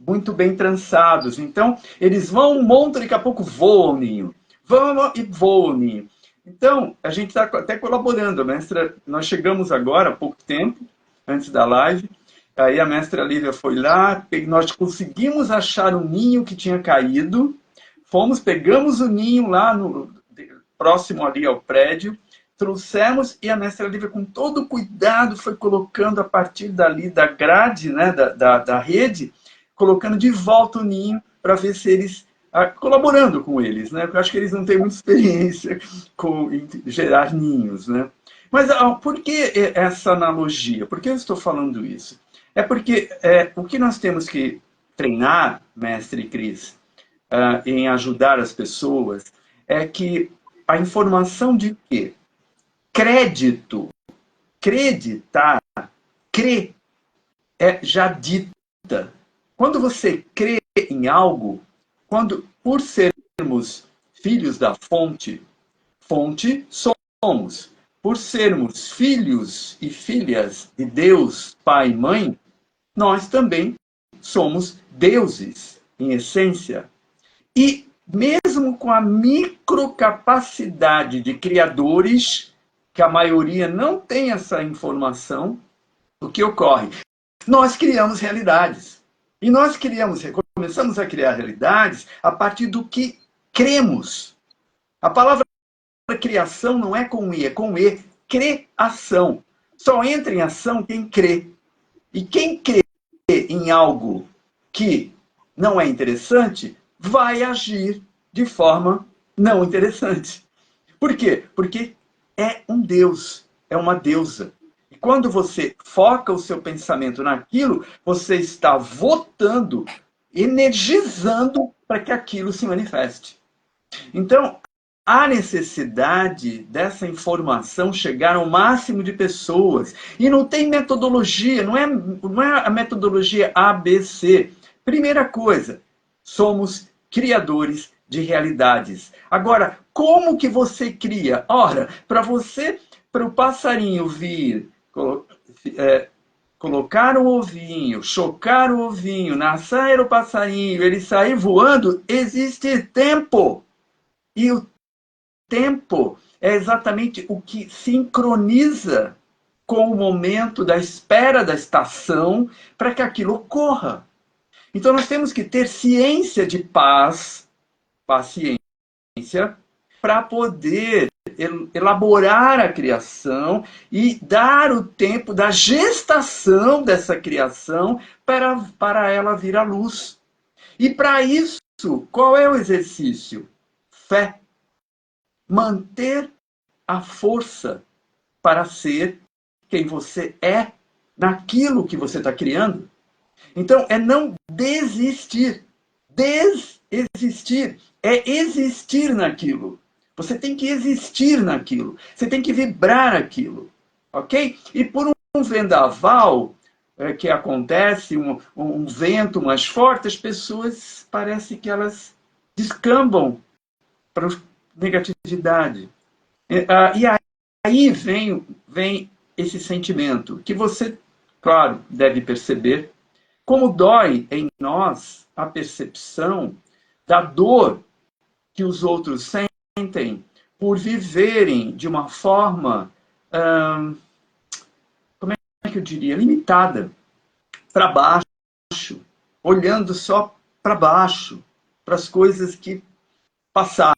Muito bem trançados. Então eles vão, montam, daqui a pouco voam o ninho. Vão e voam o ninho. Então, a gente está até colaborando, mestra. Nós chegamos agora, há pouco tempo, antes da live. Aí a mestra Lívia foi lá, nós conseguimos achar um ninho que tinha caído. Fomos, pegamos o ninho lá próximo ali ao prédio, trouxemos e a mestra Lívia, com todo cuidado, foi colocando a partir dali da grade, né, da rede, colocando de volta o ninho para ver se eles colaborando com eles, né? Porque eu acho que eles não têm muita experiência em gerar ninhos, né? Mas por que essa analogia? Por que eu estou falando isso? É porque o que nós temos que treinar, mestre Cris, em ajudar as pessoas, é que a informação de que crédito, creditar, crer, é já dita. Quando você crê em algo, por sermos filhos da fonte, fonte somos. Por sermos filhos e filhas de Deus, Pai e Mãe, nós também somos deuses, em essência. E mesmo com a microcapacidade de criadores, que a maioria não tem essa informação, o que ocorre? Nós criamos realidades. E nós começamos a criar realidades a partir do que cremos. A palavra criação não é com I, é com E. Criação. Só entra em ação quem crê. E quem crê em algo que não é interessante, vai agir de forma não interessante. Por quê? Porque é um Deus, é uma deusa. E quando você foca o seu pensamento naquilo, você está votando, energizando para que aquilo se manifeste. Então, há necessidade dessa informação chegar ao máximo de pessoas. E não tem metodologia, não é a metodologia ABC. Primeira coisa, somos criadores de realidades. Agora, como que você cria? Ora, para o passarinho vir, colocar o ovinho, chocar o ovinho, nascer o passarinho, ele sair voando, existe tempo. E o tempo é exatamente o que sincroniza com o momento da espera da estação para que aquilo ocorra. Então nós temos que ter ciência de paz, paciência, para poder elaborar a criação e dar o tempo da gestação dessa criação para ela vir à luz. E para isso, qual é o exercício? Fé. Manter a força para ser quem você é naquilo que você está criando. Então, é não desistir. Desistir é existir naquilo. Você tem que existir naquilo. Você tem que vibrar aquilo. Ok? E por um vendaval que acontece, um vento mais forte, as pessoas parece que elas descambam para a negatividade. E aí vem esse sentimento que você, claro, deve perceber, como dói em nós a percepção da dor que os outros sentem por viverem de uma forma, como é que eu diria, limitada, para baixo, olhando só para baixo, para as coisas que passaram,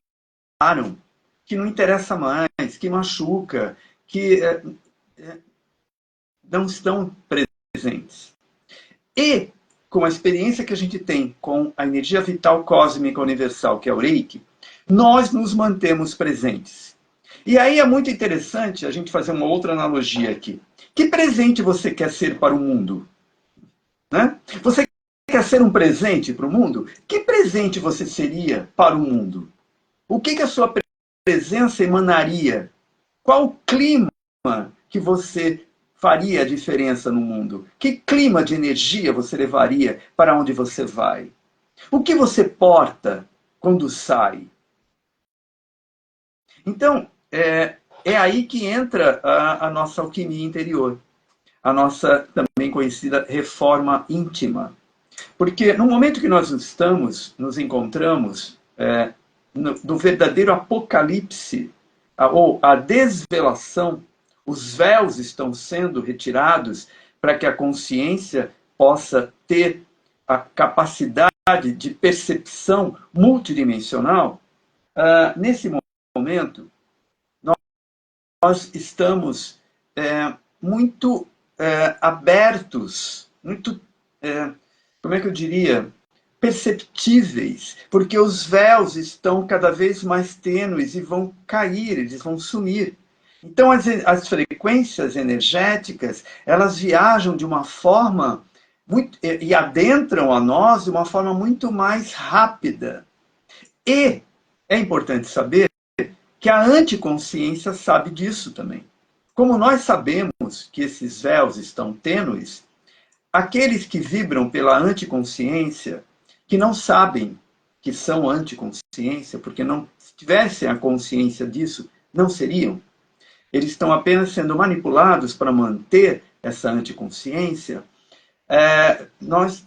que não interessa mais, que machuca, que não estão presentes. E, com a experiência que a gente tem com a energia vital cósmica universal, que é o Reiki, nós nos mantemos presentes. E aí é muito interessante a gente fazer uma outra analogia aqui. Que presente você quer ser para o mundo? Né? Você quer ser um presente para o mundo? Que presente você seria para o mundo? O que a sua presença emanaria? Qual o clima que você faria a diferença no mundo? Que clima de energia você levaria para onde você vai? O que você porta quando sai? Então, é aí que entra a nossa alquimia interior, a nossa também conhecida reforma íntima. Porque no momento que nós nos encontramos no verdadeiro apocalipse, ou a desvelação, os véus estão sendo retirados para que a consciência possa ter a capacidade de percepção multidimensional. Nesse momento, nós estamos muito abertos, muito, como é que eu diria, perceptíveis, porque os véus estão cada vez mais tênues e vão cair, eles vão sumir. Então, as frequências energéticas, elas viajam de uma forma e adentram a nós de uma forma muito mais rápida. E é importante saber que a anticonsciência sabe disso também. Como nós sabemos que esses véus estão tênues, aqueles que vibram pela anticonsciência, que não sabem que são anticonsciência, porque se tivessem a consciência disso, não seriam. Eles estão apenas sendo manipulados para manter essa anticonsciência. Nós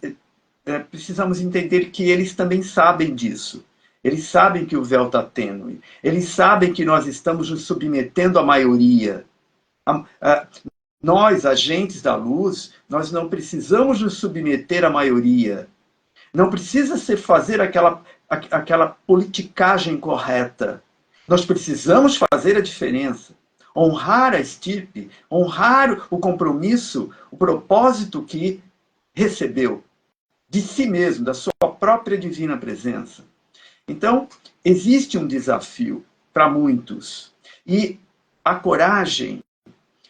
precisamos entender que eles também sabem disso. Eles sabem que o véu está tênue. Eles sabem que nós estamos nos submetendo à maioria. Nós, agentes da luz, nós não precisamos nos submeter à maioria. Não precisa fazer aquela politicagem correta. Nós precisamos fazer a diferença. Honrar a estirpe, honrar o compromisso, o propósito que recebeu de si mesmo, da sua própria divina presença. Então, existe um desafio para muitos. E a coragem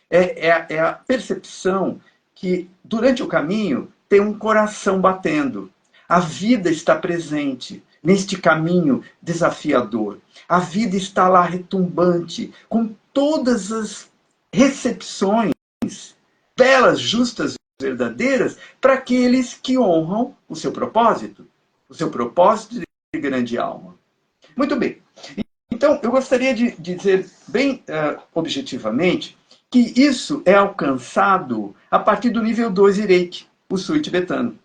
é a percepção que, durante o caminho, tem um coração batendo. A vida está presente neste caminho desafiador. A vida está lá retumbante, com todas as recepções belas, justas, verdadeiras, para aqueles que honram o seu propósito de grande alma. Muito bem. Então, eu gostaria de dizer bem objetivamente que isso é alcançado a partir do nível 2 Reiki, o Sui tibetano.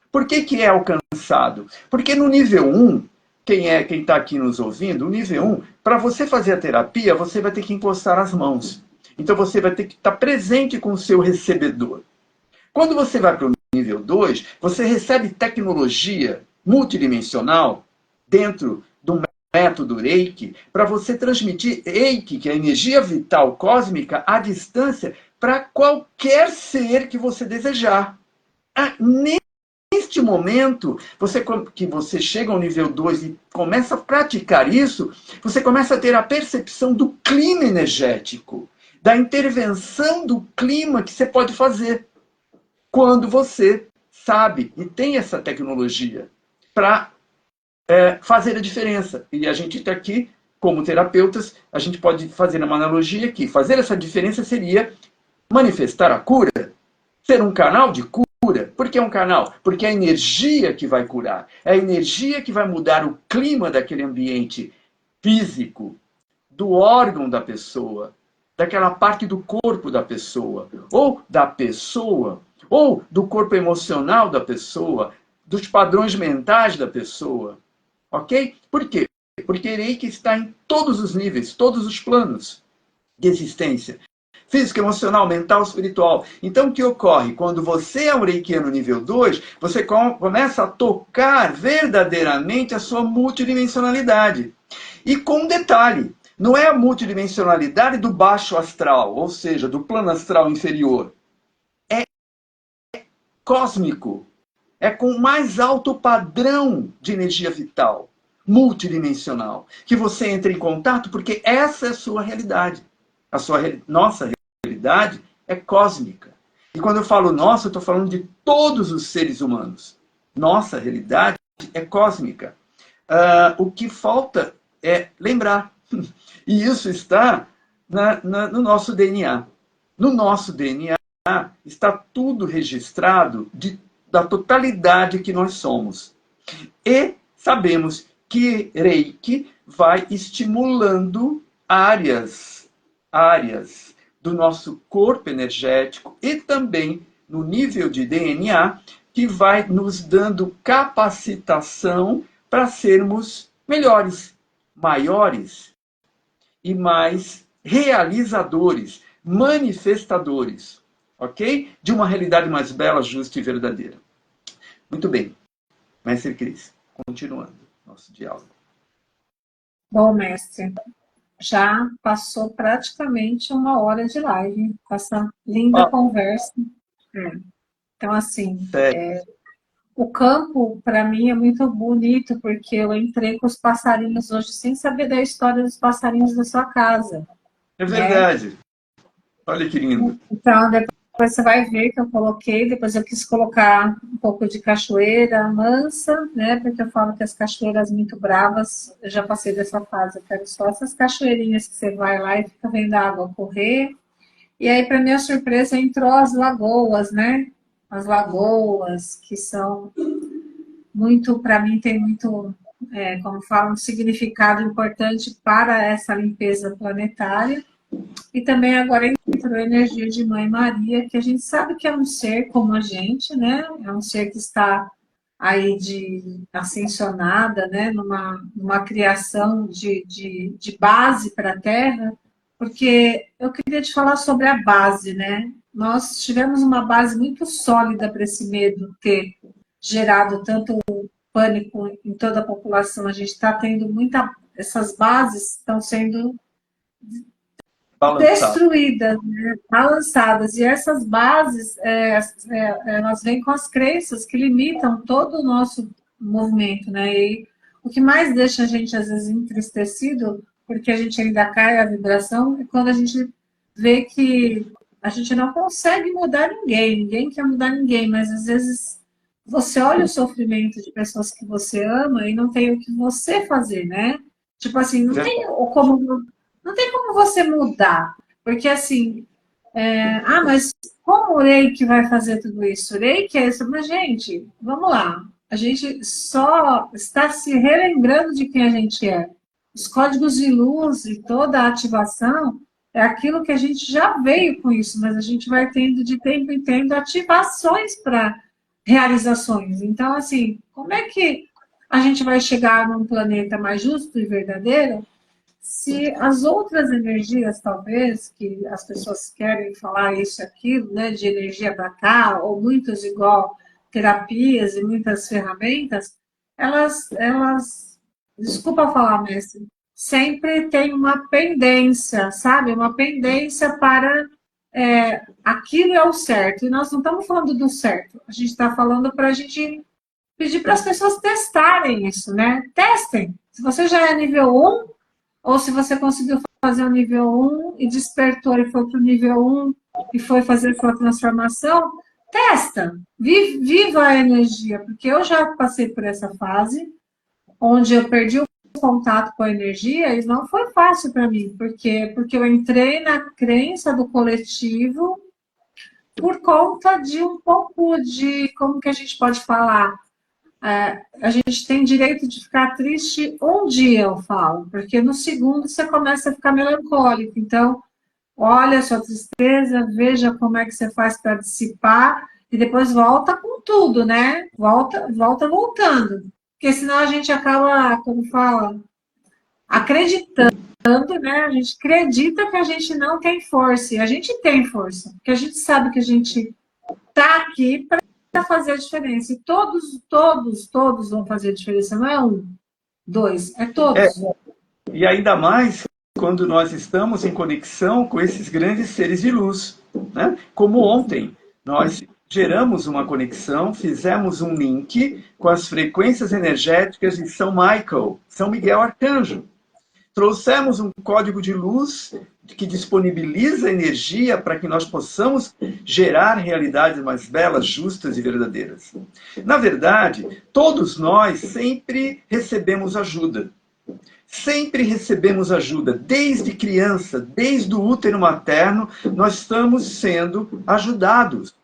Por que é alcançado? Porque no nível 1, quem está aqui nos ouvindo, o nível 1, para você fazer a terapia, você vai ter que encostar as mãos. Então você vai ter que estar presente com o seu recebedor. Quando você vai para o nível 2, você recebe tecnologia multidimensional dentro do método Reiki, para você transmitir Reiki, que é a energia vital cósmica, à distância, para qualquer ser que você desejar. Neste momento, que você chega ao nível 2 e começa a praticar isso, você começa a ter a percepção do clima energético, da intervenção do clima que você pode fazer. Quando você sabe e tem essa tecnologia para fazer a diferença. E a gente está aqui, como terapeutas, a gente pode fazer uma analogia que fazer essa diferença seria manifestar a cura, ser um canal de cura. Por que um canal? Porque é a energia que vai curar, é a energia que vai mudar o clima daquele ambiente físico, do órgão da pessoa, daquela parte do corpo da pessoa, ou do corpo emocional da pessoa, dos padrões mentais da pessoa. Ok? Por quê? Porque Reiki está em todos os níveis, todos os planos de existência. Físico, emocional, mental, espiritual. Então, o que ocorre? Quando você é um reikiano nível 2, você começa a tocar verdadeiramente a sua multidimensionalidade. E com um detalhe, não é a multidimensionalidade do baixo astral, ou seja, do plano astral inferior. É cósmico. É com o mais alto padrão de energia vital, multidimensional, que você entra em contato, porque essa é a sua realidade. Nossa realidade é cósmica. E quando eu falo nossa, eu estou falando de todos os seres humanos. Nossa realidade é cósmica. O que falta é lembrar. E isso está no nosso DNA. No nosso DNA está tudo registrado da totalidade que nós somos. E sabemos que Reiki vai estimulando áreas do nosso corpo energético e também no nível de DNA, que vai nos dando capacitação para sermos melhores, maiores e mais realizadores, manifestadores, ok? De uma realidade mais bela, justa e verdadeira. Muito bem, Mestre Cris, continuando nosso diálogo. Bom, mestre, já passou praticamente 1 hora de live com essa linda conversa. Então, assim, o campo, para mim, é muito bonito, porque eu entrei com os passarinhos hoje sem saber da história dos passarinhos da sua casa. É verdade. Né? Olha que lindo. Então, depois você vai ver que eu coloquei, depois eu quis colocar um pouco de cachoeira mansa, né? Porque eu falo que as cachoeiras muito bravas, eu já passei dessa fase, eu quero só essas cachoeirinhas que você vai lá e fica vendo a água correr. E aí, para minha surpresa, entrou as lagoas, né? As lagoas, que são muito, para mim, tem muito, como falo, um significado importante para essa limpeza planetária. E também agora entrou a energia de Mãe Maria, que a gente sabe que é um ser como a gente, né? É um ser que está aí ascensionada, né? Numa criação de base para a Terra, porque eu queria te falar sobre a base, né? Nós tivemos uma base muito sólida para esse medo ter gerado tanto pânico em toda a população. A gente está tendo essas bases estão sendo destruídas, né? Balançadas. E essas bases, elas vêm com as crenças que limitam todo o nosso movimento, né? E o que mais deixa a gente, às vezes, entristecido, porque a gente ainda cai a vibração, é quando a gente vê que a gente não consegue mudar ninguém quer mudar ninguém, mas às vezes você olha o sofrimento de pessoas que você ama e não tem o que você fazer, né? Tipo assim, não tem como você mudar, porque assim, mas como o Reiki vai fazer tudo isso? O Reiki é isso, mas gente, vamos lá, a gente só está se relembrando de quem a gente é. Os códigos de luz e toda a ativação é aquilo que a gente já veio com isso, mas a gente vai tendo de tempo em tempo ativações para realizações. Então, assim, como é que a gente vai chegar num planeta mais justo e verdadeiro se as outras energias, talvez, que as pessoas querem falar isso e aquilo, né, de energia para cá, ou muitos igual terapias e muitas ferramentas, elas, desculpa falar, mestre, sempre tem uma pendência, sabe? Uma pendência para aquilo é o certo. E nós não estamos falando do certo, a gente está falando para a gente pedir para as pessoas testarem isso, né? Testem. Se você já é nível 1, ou se você conseguiu fazer o nível 1 e despertou e foi para o nível 1 e foi fazer sua transformação, testa, viva a energia, porque eu já passei por essa fase, onde eu perdi o contato com a energia e não foi fácil para mim, porque eu entrei na crença do coletivo por conta de um pouco de, como que a gente pode falar, a gente tem direito de ficar triste um dia, eu falo, porque no segundo você começa a ficar melancólico. Então, olha a sua tristeza, veja como é que você faz para dissipar e depois volta com tudo, né? Volta voltando. Porque senão a gente acaba, como fala, acreditando, né? A gente acredita que a gente não tem força. E a gente tem força, porque a gente sabe que a gente está aqui para fazer a diferença. E todos vão fazer a diferença. Não é 1, 2, é todos. E ainda mais quando nós estamos em conexão com esses grandes seres de luz, né? Como ontem, nós geramos uma conexão, fizemos um link com as frequências energéticas de São Michael, São Miguel Arcanjo. Trouxemos um código de luz que disponibiliza energia para que nós possamos gerar realidades mais belas, justas e verdadeiras. Na verdade, todos nós sempre recebemos ajuda. Sempre recebemos ajuda. Desde criança, desde o útero materno, nós estamos sendo ajudados.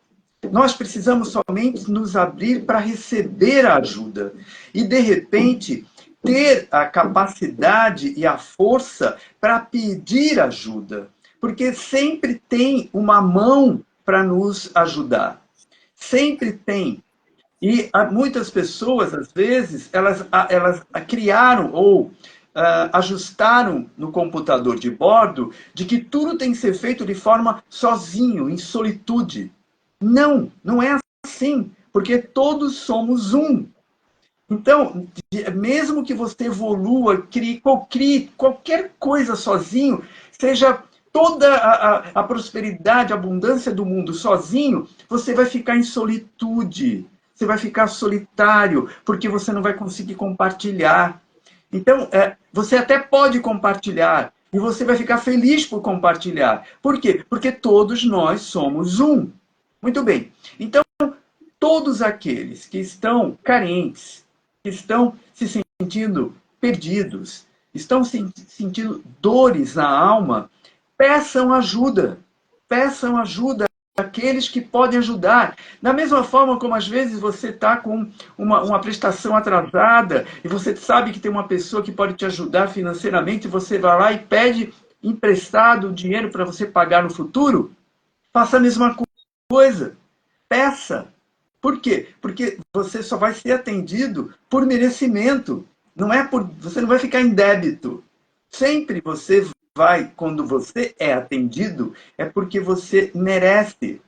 Nós precisamos somente nos abrir para receber a ajuda. E, de repente, ter a capacidade e a força para pedir ajuda. Porque sempre tem uma mão para nos ajudar. Sempre tem. E muitas pessoas, às vezes, elas criaram ou ajustaram no computador de bordo de que tudo tem que ser feito de forma sozinho, em solitude. Não, não é assim, porque todos somos um. Então, mesmo que você evolua, crie qualquer coisa sozinho, seja toda a prosperidade, a abundância do mundo sozinho, você vai ficar em solitude. Você vai ficar solitário, porque você não vai conseguir compartilhar. Então, você até pode compartilhar, e você vai ficar feliz por compartilhar. Por quê? Porque todos nós somos um. Muito bem. Então, todos aqueles que estão carentes, que estão se sentindo perdidos, estão sentindo dores na alma, peçam ajuda. Peçam ajuda àqueles que podem ajudar. Da mesma forma como às vezes você está com uma prestação atrasada e você sabe que tem uma pessoa que pode te ajudar financeiramente, e você vai lá e pede emprestado o dinheiro para você pagar no futuro, faça a mesma coisa. Peça. Por quê? Porque você só vai ser atendido por merecimento. Você não vai ficar em débito. Sempre você vai, quando você é atendido, é porque você merece.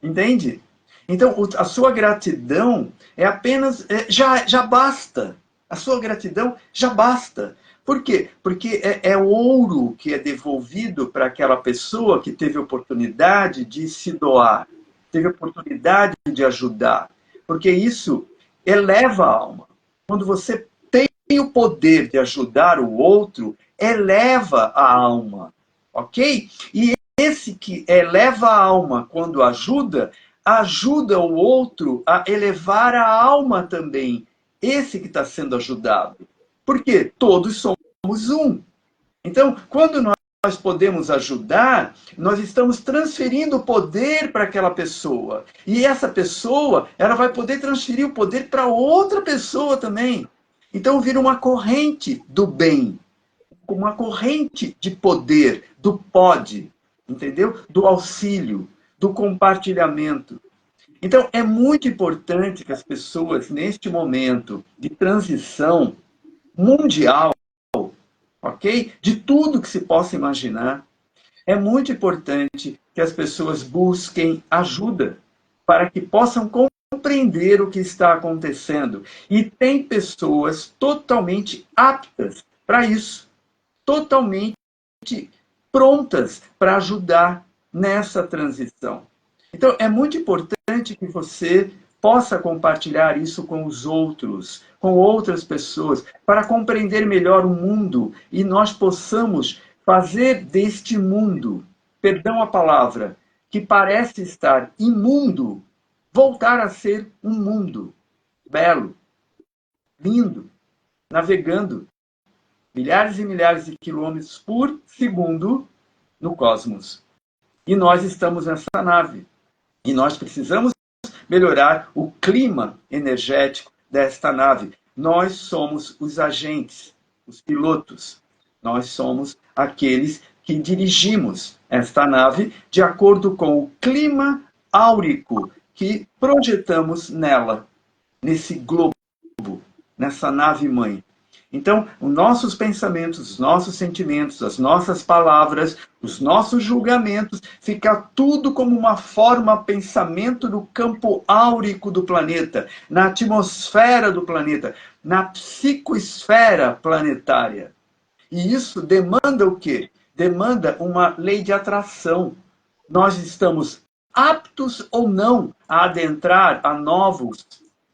Entende? Então, a sua gratidão é apenas... já basta. A sua gratidão já basta. Por quê? Porque é ouro que é devolvido para aquela pessoa que teve oportunidade de se doar, teve oportunidade de ajudar. Porque isso eleva a alma. Quando você tem o poder de ajudar o outro, eleva a alma. Ok? E esse que eleva a alma quando ajuda o outro a elevar a alma também. Esse que está sendo ajudado. Por quê? Todos somos um. Então, quando nós podemos ajudar, nós estamos transferindo o poder para aquela pessoa. E essa pessoa, ela vai poder transferir o poder para outra pessoa também. Então, vira uma corrente do bem. Uma corrente de poder, do pode, entendeu? Do auxílio, do compartilhamento. Então, é muito importante que as pessoas, neste momento de transição mundial, ok? De tudo que se possa imaginar, é muito importante que as pessoas busquem ajuda para que possam compreender o que está acontecendo. E tem pessoas totalmente aptas para isso, totalmente prontas para ajudar nessa transição. Então, é muito importante que você possa compartilhar isso com os outros, com outras pessoas, para compreender melhor o mundo e nós possamos fazer deste mundo, perdão a palavra, que parece estar imundo, voltar a ser um mundo belo, lindo, navegando milhares e milhares de quilômetros por segundo no cosmos. E nós estamos nessa nave. E nós precisamos melhorar o clima energético desta nave. Nós somos os agentes, os pilotos. Nós somos aqueles que dirigimos esta nave de acordo com o clima áurico que projetamos nela, nesse globo, nessa nave-mãe. Então, os nossos pensamentos, os nossos sentimentos, as nossas palavras, os nossos julgamentos, fica tudo como uma forma pensamento no campo áurico do planeta, na atmosfera do planeta, na psicosfera planetária. E isso demanda o quê? Demanda uma lei de atração. Nós estamos aptos ou não a adentrar a novos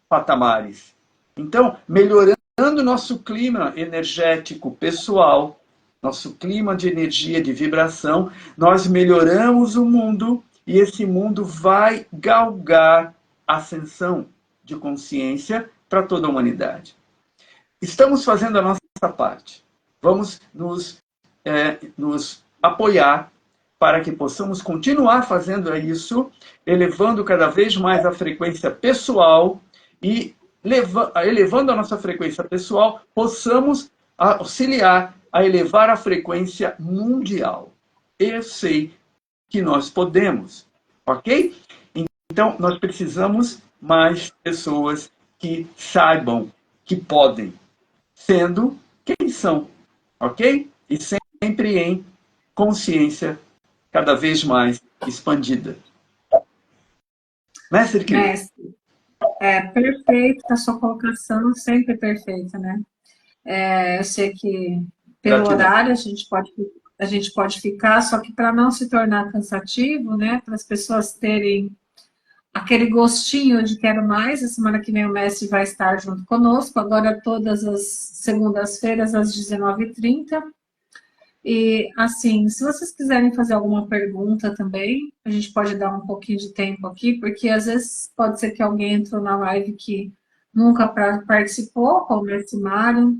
patamares. Então, melhorando o nosso clima energético pessoal, nosso clima de energia, de vibração, nós melhoramos o mundo e esse mundo vai galgar ascensão de consciência para toda a humanidade. Estamos fazendo a nossa parte. Vamos nos apoiar para que possamos continuar fazendo isso, elevando cada vez mais a frequência pessoal e, elevando a nossa frequência pessoal, possamos auxiliar a elevar a frequência mundial. Eu sei que nós podemos, ok? Então, nós precisamos mais pessoas que saibam que podem, sendo quem são, ok? E sempre em consciência cada vez mais expandida. Mestre Cris. Mestre, perfeita a sua colocação, sempre perfeita, né? Eu sei que pelo Gratidão. horário a gente pode ficar, só que para não se tornar cansativo, né? Para as pessoas terem aquele gostinho de quero mais, a semana que vem o mestre vai estar junto conosco, agora todas as segundas-feiras às 19h30. E, assim, se vocês quiserem fazer alguma pergunta também, a gente pode dar um pouquinho de tempo aqui, porque às vezes pode ser que alguém entrou na live que nunca participou, como o mestre Mário.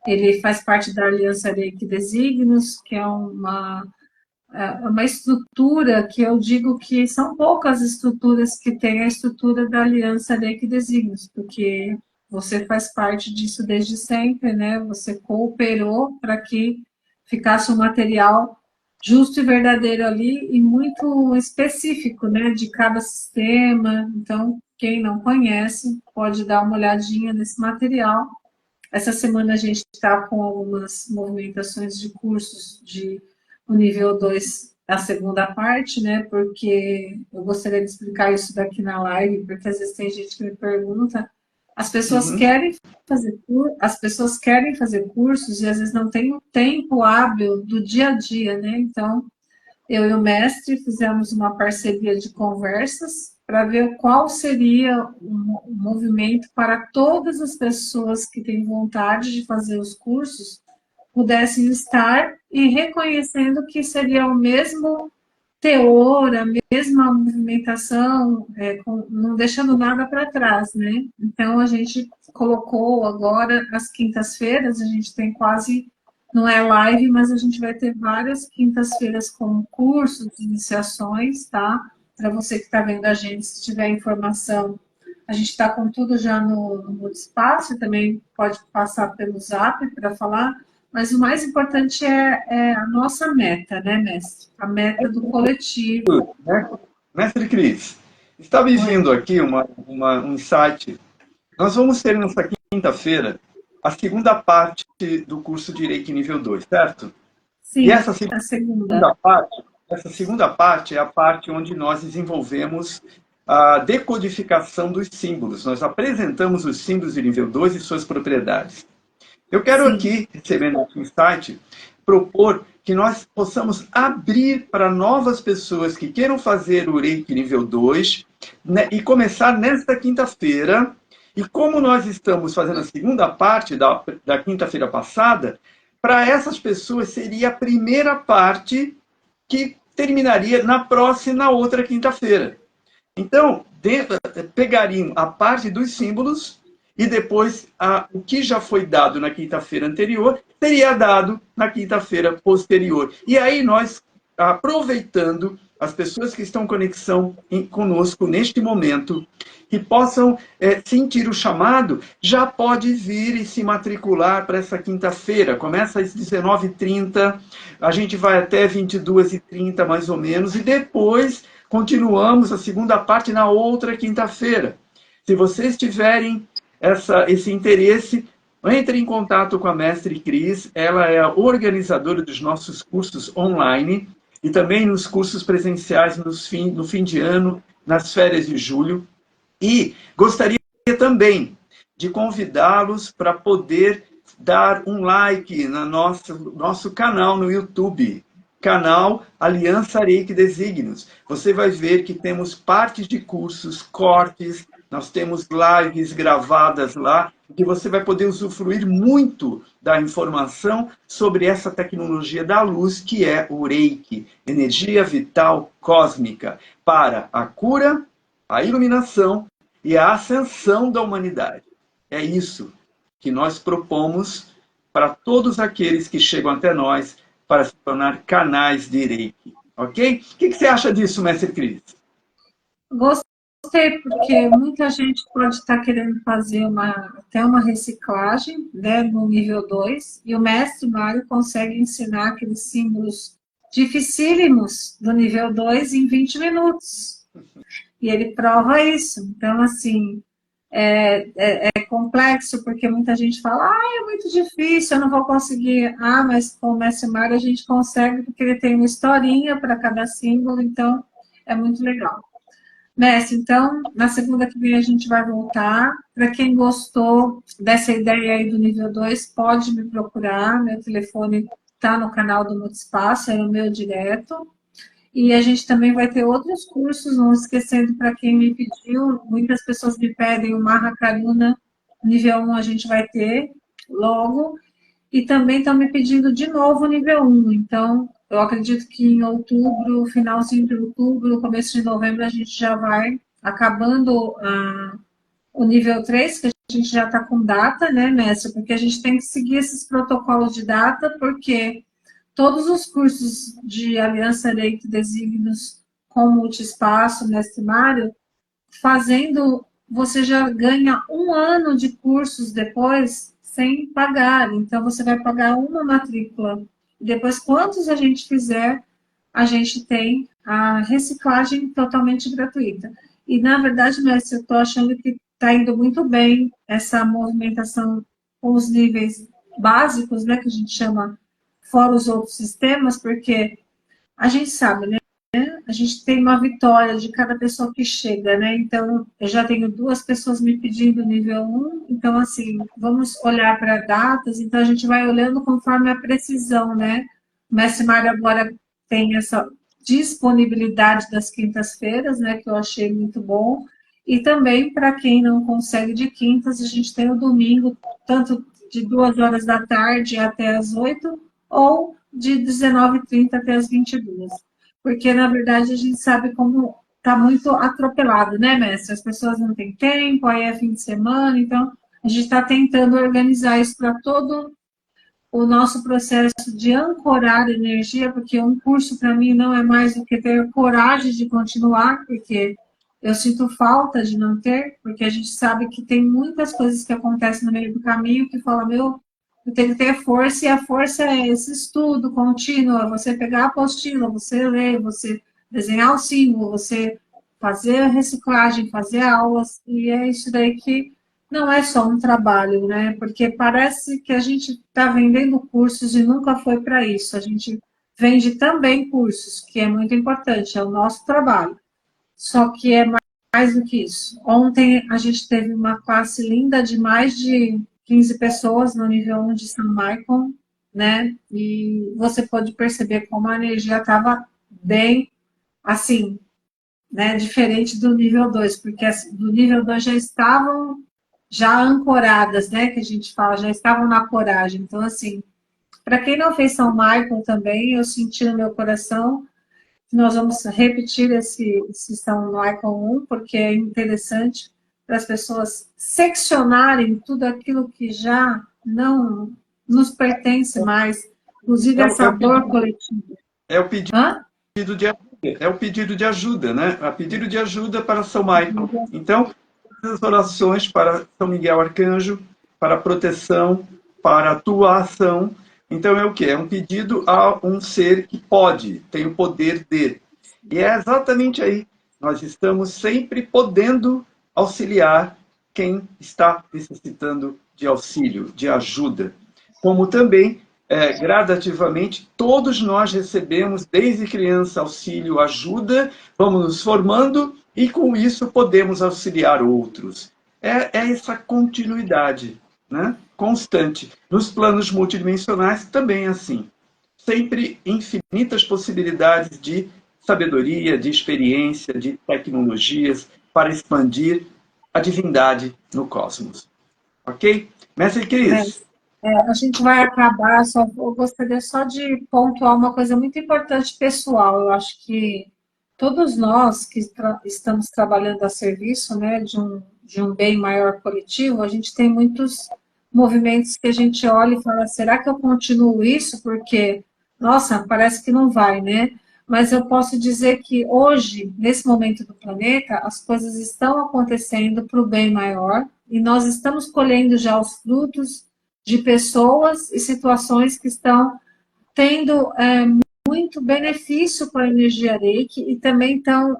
Ele faz parte da Aliança Reiki Desígnios, que é uma estrutura que eu digo que são poucas estruturas que têm a estrutura da Aliança Reiki Desígnios, porque você faz parte disso desde sempre, né? Você cooperou para que ficasse um material justo e verdadeiro ali e muito específico, né, de cada sistema. Então, quem não conhece pode dar uma olhadinha nesse material. Essa semana a gente está com algumas movimentações de cursos de o nível 2, a segunda parte, né? Porque eu gostaria de explicar isso daqui na live, porque às vezes tem gente que me pergunta, as pessoas querem fazer cursos e às vezes não tem o tempo hábil do dia a dia, né? Então, eu e o mestre fizemos uma parceria de conversas para ver qual seria o movimento para todas as pessoas que têm vontade de fazer os cursos pudessem estar e reconhecendo que seria o mesmo teor, a mesma movimentação, não deixando nada para trás, né? Então, a gente colocou agora, as quintas-feiras, a gente tem quase, não é live, mas a gente vai ter várias quintas-feiras com cursos, iniciações, tá? Para você que está vendo a gente, se tiver informação, a gente está com tudo já no espaço, também pode passar pelo Zap para falar, mas o mais importante é a nossa meta, né, mestre? A meta do coletivo. Mestre Cris, está me vindo aqui um insight. Nós vamos ter nessa quinta-feira a segunda parte do curso de Reiki nível 2, certo? Sim, E essa a segunda. segunda parte é a parte onde nós desenvolvemos a decodificação dos símbolos. Nós apresentamos os símbolos de nível 2 e suas propriedades. Eu quero aqui, recebendo esse insight, propor que nós possamos abrir para novas pessoas que queiram fazer o Reiki nível 2, né, e começar nesta quinta-feira. E como nós estamos fazendo a segunda parte da quinta-feira passada, para essas pessoas seria a primeira parte que terminaria na outra quinta-feira. Então, pegariam a parte dos símbolos e depois o que já foi dado na quinta-feira anterior seria dado na quinta-feira posterior. E aí nós, aproveitando as pessoas que estão em conexão conosco neste momento, que possam sentir o chamado, já pode vir e se matricular para essa quinta-feira. Começa às 19h30, a gente vai até 22h30 mais ou menos, e depois continuamos a segunda parte na outra quinta-feira. Se vocês tiverem esse interesse, entre em contato com a Mestre Cris, ela é a organizadora dos nossos cursos online e também nos cursos presenciais no fim de ano, nas férias de julho. E gostaria também de convidá-los para poder dar um like no nosso canal no YouTube, canal Aliança Reiki Desígnios. Você vai ver que temos partes de cursos, cortes, nós temos lives gravadas lá, que você vai poder usufruir muito da informação sobre essa tecnologia da luz, que é o Reiki, energia vital cósmica, para a cura, a iluminação e a ascensão da humanidade. É isso que nós propomos para todos aqueles que chegam até nós para se tornar canais de Reiki. Ok? O que você acha disso, Mestre Cris? Gostei, porque muita gente pode estar querendo fazer até uma reciclagem, né, no nível 2, e o mestre Mário consegue ensinar aqueles símbolos dificílimos do nível 2 em 20 minutos. E ele prova isso. Então, assim, é complexo, porque muita gente fala, é muito difícil, eu não vou conseguir. Mas com o mestre Mário a gente consegue, porque ele tem uma historinha para cada símbolo, então é muito legal. Mestre, então, na segunda que vem a gente vai voltar. Para quem gostou dessa ideia aí do nível 2, pode me procurar. Meu telefone está no canal do Multispaço, é o meu direto. E a gente também vai ter outros cursos, não esquecendo para quem me pediu, muitas pessoas me pedem o Maha Karuna, nível 1 a gente vai ter logo. E também estão me pedindo de novo o nível 1. Então, eu acredito que em outubro, finalzinho de outubro, começo de novembro, a gente já vai acabando o nível 3, que a gente já está com data, né, mestre? Porque a gente tem que seguir esses protocolos de data, porque todos os cursos de Aliança Reiki Desígnios com Multispaço, mestre Mário, fazendo, você já ganha 1 ano de cursos depois sem pagar. Então, você vai pagar uma matrícula. Depois, quantos a gente fizer, a gente tem a reciclagem totalmente gratuita. E, na verdade, mestre, eu estou achando que está indo muito bem essa movimentação com os níveis básicos, né, que a gente chama, fora os outros sistemas, porque a gente sabe, né? A gente tem uma vitória de cada pessoa que chega, né? Então, eu já tenho 2 pessoas me pedindo nível 1, então, assim, vamos olhar para datas, então a gente vai olhando conforme a precisão, né? O Mestre Mário agora tem essa disponibilidade das quintas-feiras, né? Que eu achei muito bom, e também, para quem não consegue de quintas, a gente tem o domingo, tanto de 2 horas da tarde até as 8, ou de 19h30 até as 22. Porque, na verdade, a gente sabe como está muito atropelado, né, mestre? As pessoas não têm tempo, aí é fim de semana, então a gente está tentando organizar isso para todo o nosso processo de ancorar energia, porque um curso para mim não é mais do que ter coragem de continuar, porque eu sinto falta de não ter, porque a gente sabe que tem muitas coisas que acontecem no meio do caminho que fala, meu, eu tenho que ter força, e a força é esse estudo contínuo, é você pegar a apostila, você ler, você desenhar o símbolo, você fazer a reciclagem, fazer aulas, e é isso daí que não é só um trabalho, né? Porque parece que a gente está vendendo cursos e nunca foi para isso. A gente vende também cursos, que é muito importante, é o nosso trabalho. Só que é mais do que isso. Ontem a gente teve uma classe linda de mais de 15 pessoas no nível 1 de São Michael, né? E você pode perceber como a energia estava bem, assim, né? Diferente do nível 2, porque do nível 2 já estavam já ancoradas, né? Que a gente fala, já estavam na coragem. Então, assim, para quem não fez São Michael também, eu senti no meu coração. Nós vamos repetir esse São Michael 1, porque é interessante para as pessoas seccionarem tudo aquilo que já não nos pertence mais, inclusive essa dor coletiva. É o pedido de ajuda, é o pedido de ajuda, né? É o pedido de ajuda para São Michael. Então, as orações para São Miguel Arcanjo, para proteção, para atuação. Então é o quê? É um pedido a um ser que pode, tem o poder de. E é exatamente aí. Nós estamos sempre podendo auxiliar quem está necessitando de auxílio, de ajuda. Como também, gradativamente, todos nós recebemos, desde criança, auxílio, ajuda, vamos nos formando e, com isso, podemos auxiliar outros. É essa continuidade, né? Constante. Nos planos multidimensionais também é assim. Sempre infinitas possibilidades de sabedoria, de experiência, de tecnologias para expandir a divindade no cosmos. Ok? Mestre Cris. A gente vai acabar, eu gostaria só de pontuar uma coisa muito importante pessoal. Eu acho que todos nós que estamos trabalhando a serviço, né, de um bem maior coletivo, a gente tem muitos movimentos que a gente olha e fala, será que eu continuo isso? Porque, nossa, parece que não vai, né? Mas eu posso dizer que hoje, nesse momento do planeta, as coisas estão acontecendo para o bem maior e nós estamos colhendo já os frutos de pessoas e situações que estão tendo muito benefício com a energia Reiki e também então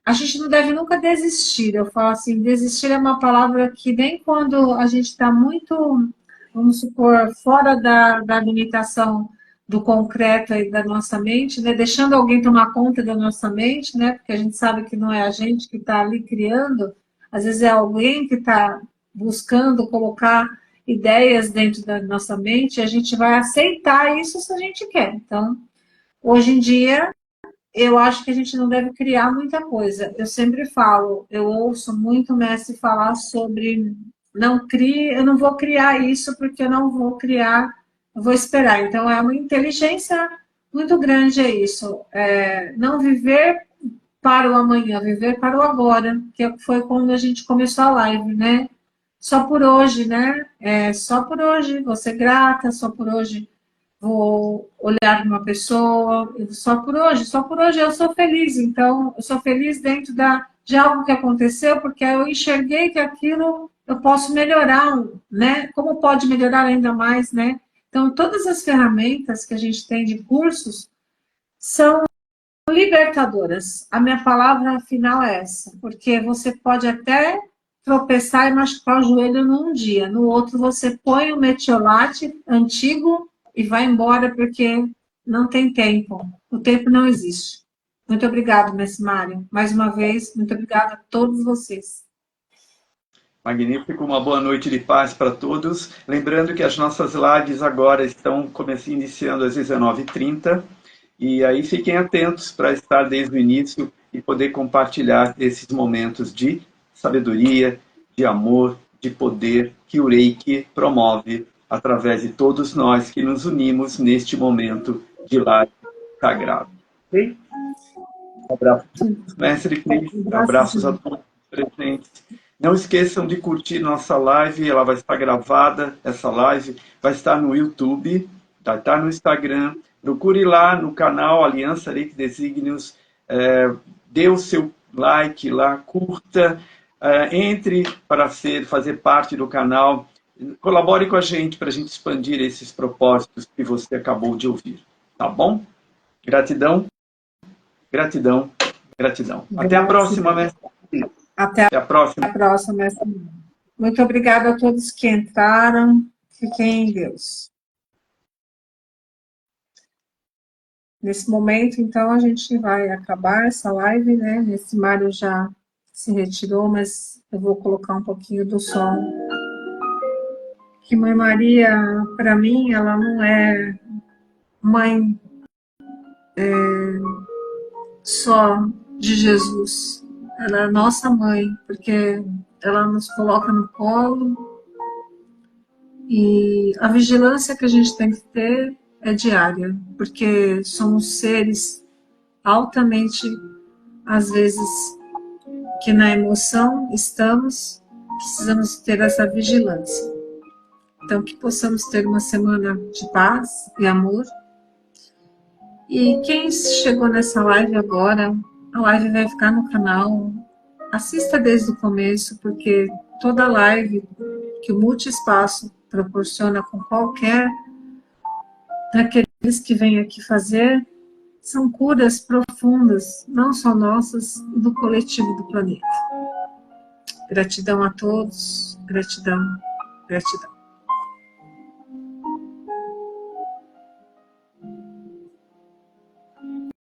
a gente não deve nunca desistir. Eu falo assim, desistir é uma palavra que nem quando a gente está muito, vamos supor, fora da limitação do concreto aí da nossa mente, né, deixando alguém tomar conta da nossa mente, né, porque a gente sabe que não é a gente que está ali criando, às vezes é alguém que está buscando colocar ideias dentro da nossa mente, a gente vai aceitar isso se a gente quer. Então, hoje em dia, eu acho que a gente não deve criar muita coisa. Eu sempre falo, eu ouço muito o mestre falar sobre não crie, eu não vou criar isso porque eu não vou criar, eu vou esperar. Então, é uma inteligência muito grande isso. Não viver para o amanhã, viver para o agora, que foi quando a gente começou a live, né? Só por hoje, né? Só por hoje, vou ser grata, só por hoje vou olhar para uma pessoa, só por hoje eu sou feliz. Então, eu sou feliz dentro de algo que aconteceu, porque eu enxerguei que aquilo eu posso melhorar, né? Como pode melhorar ainda mais, né? Então, todas as ferramentas que a gente tem de cursos são libertadoras. A minha palavra final é essa, porque você pode até tropeçar e machucar o joelho num dia, no outro você põe o metiolate antigo e vai embora porque não tem tempo. O tempo não existe. Muito obrigada, mestre Mário. Mais uma vez, muito obrigada a todos vocês. Magnífico, uma boa noite de paz para todos. Lembrando que as nossas lives agora estão iniciando às 19h30. E aí fiquem atentos para estar desde o início e poder compartilhar esses momentos de sabedoria, de amor, de poder que o Reiki promove através de todos nós que nos unimos neste momento de live sagrado. Ok? Um abraço, mestre Cris, abraços a todos presentes. Não esqueçam de curtir nossa live, ela vai estar gravada, essa live vai estar no YouTube, vai estar no Instagram. Procure lá no canal Aliança Reiki Desígnios, dê o seu like lá, curta, entre para fazer parte do canal, colabore com a gente para a gente expandir esses propósitos que você acabou de ouvir. Tá bom? Gratidão, gratidão, gratidão. Até a próxima, mestre. Até a próxima. A próxima, mestre. Muito obrigada a todos que entraram. Fiquem em Deus. Nesse momento, então, a gente vai acabar essa live, né? Esse Mário já se retirou, mas eu vou colocar um pouquinho do som. Que Mãe Maria, para mim, ela não é mãe só de Jesus. Ela é nossa mãe, porque ela nos coloca no colo e a vigilância que a gente tem que ter é diária, porque somos seres altamente, às vezes, que na emoção estamos, precisamos ter essa vigilância. Então, que possamos ter uma semana de paz e amor. E quem chegou nessa live agora, a live vai ficar no canal. Assista desde o começo, porque toda live que o Multiespaço proporciona com qualquer daqueles que vêm aqui fazer, são curas profundas, não só nossas, do coletivo do planeta. Gratidão a todos, gratidão, gratidão.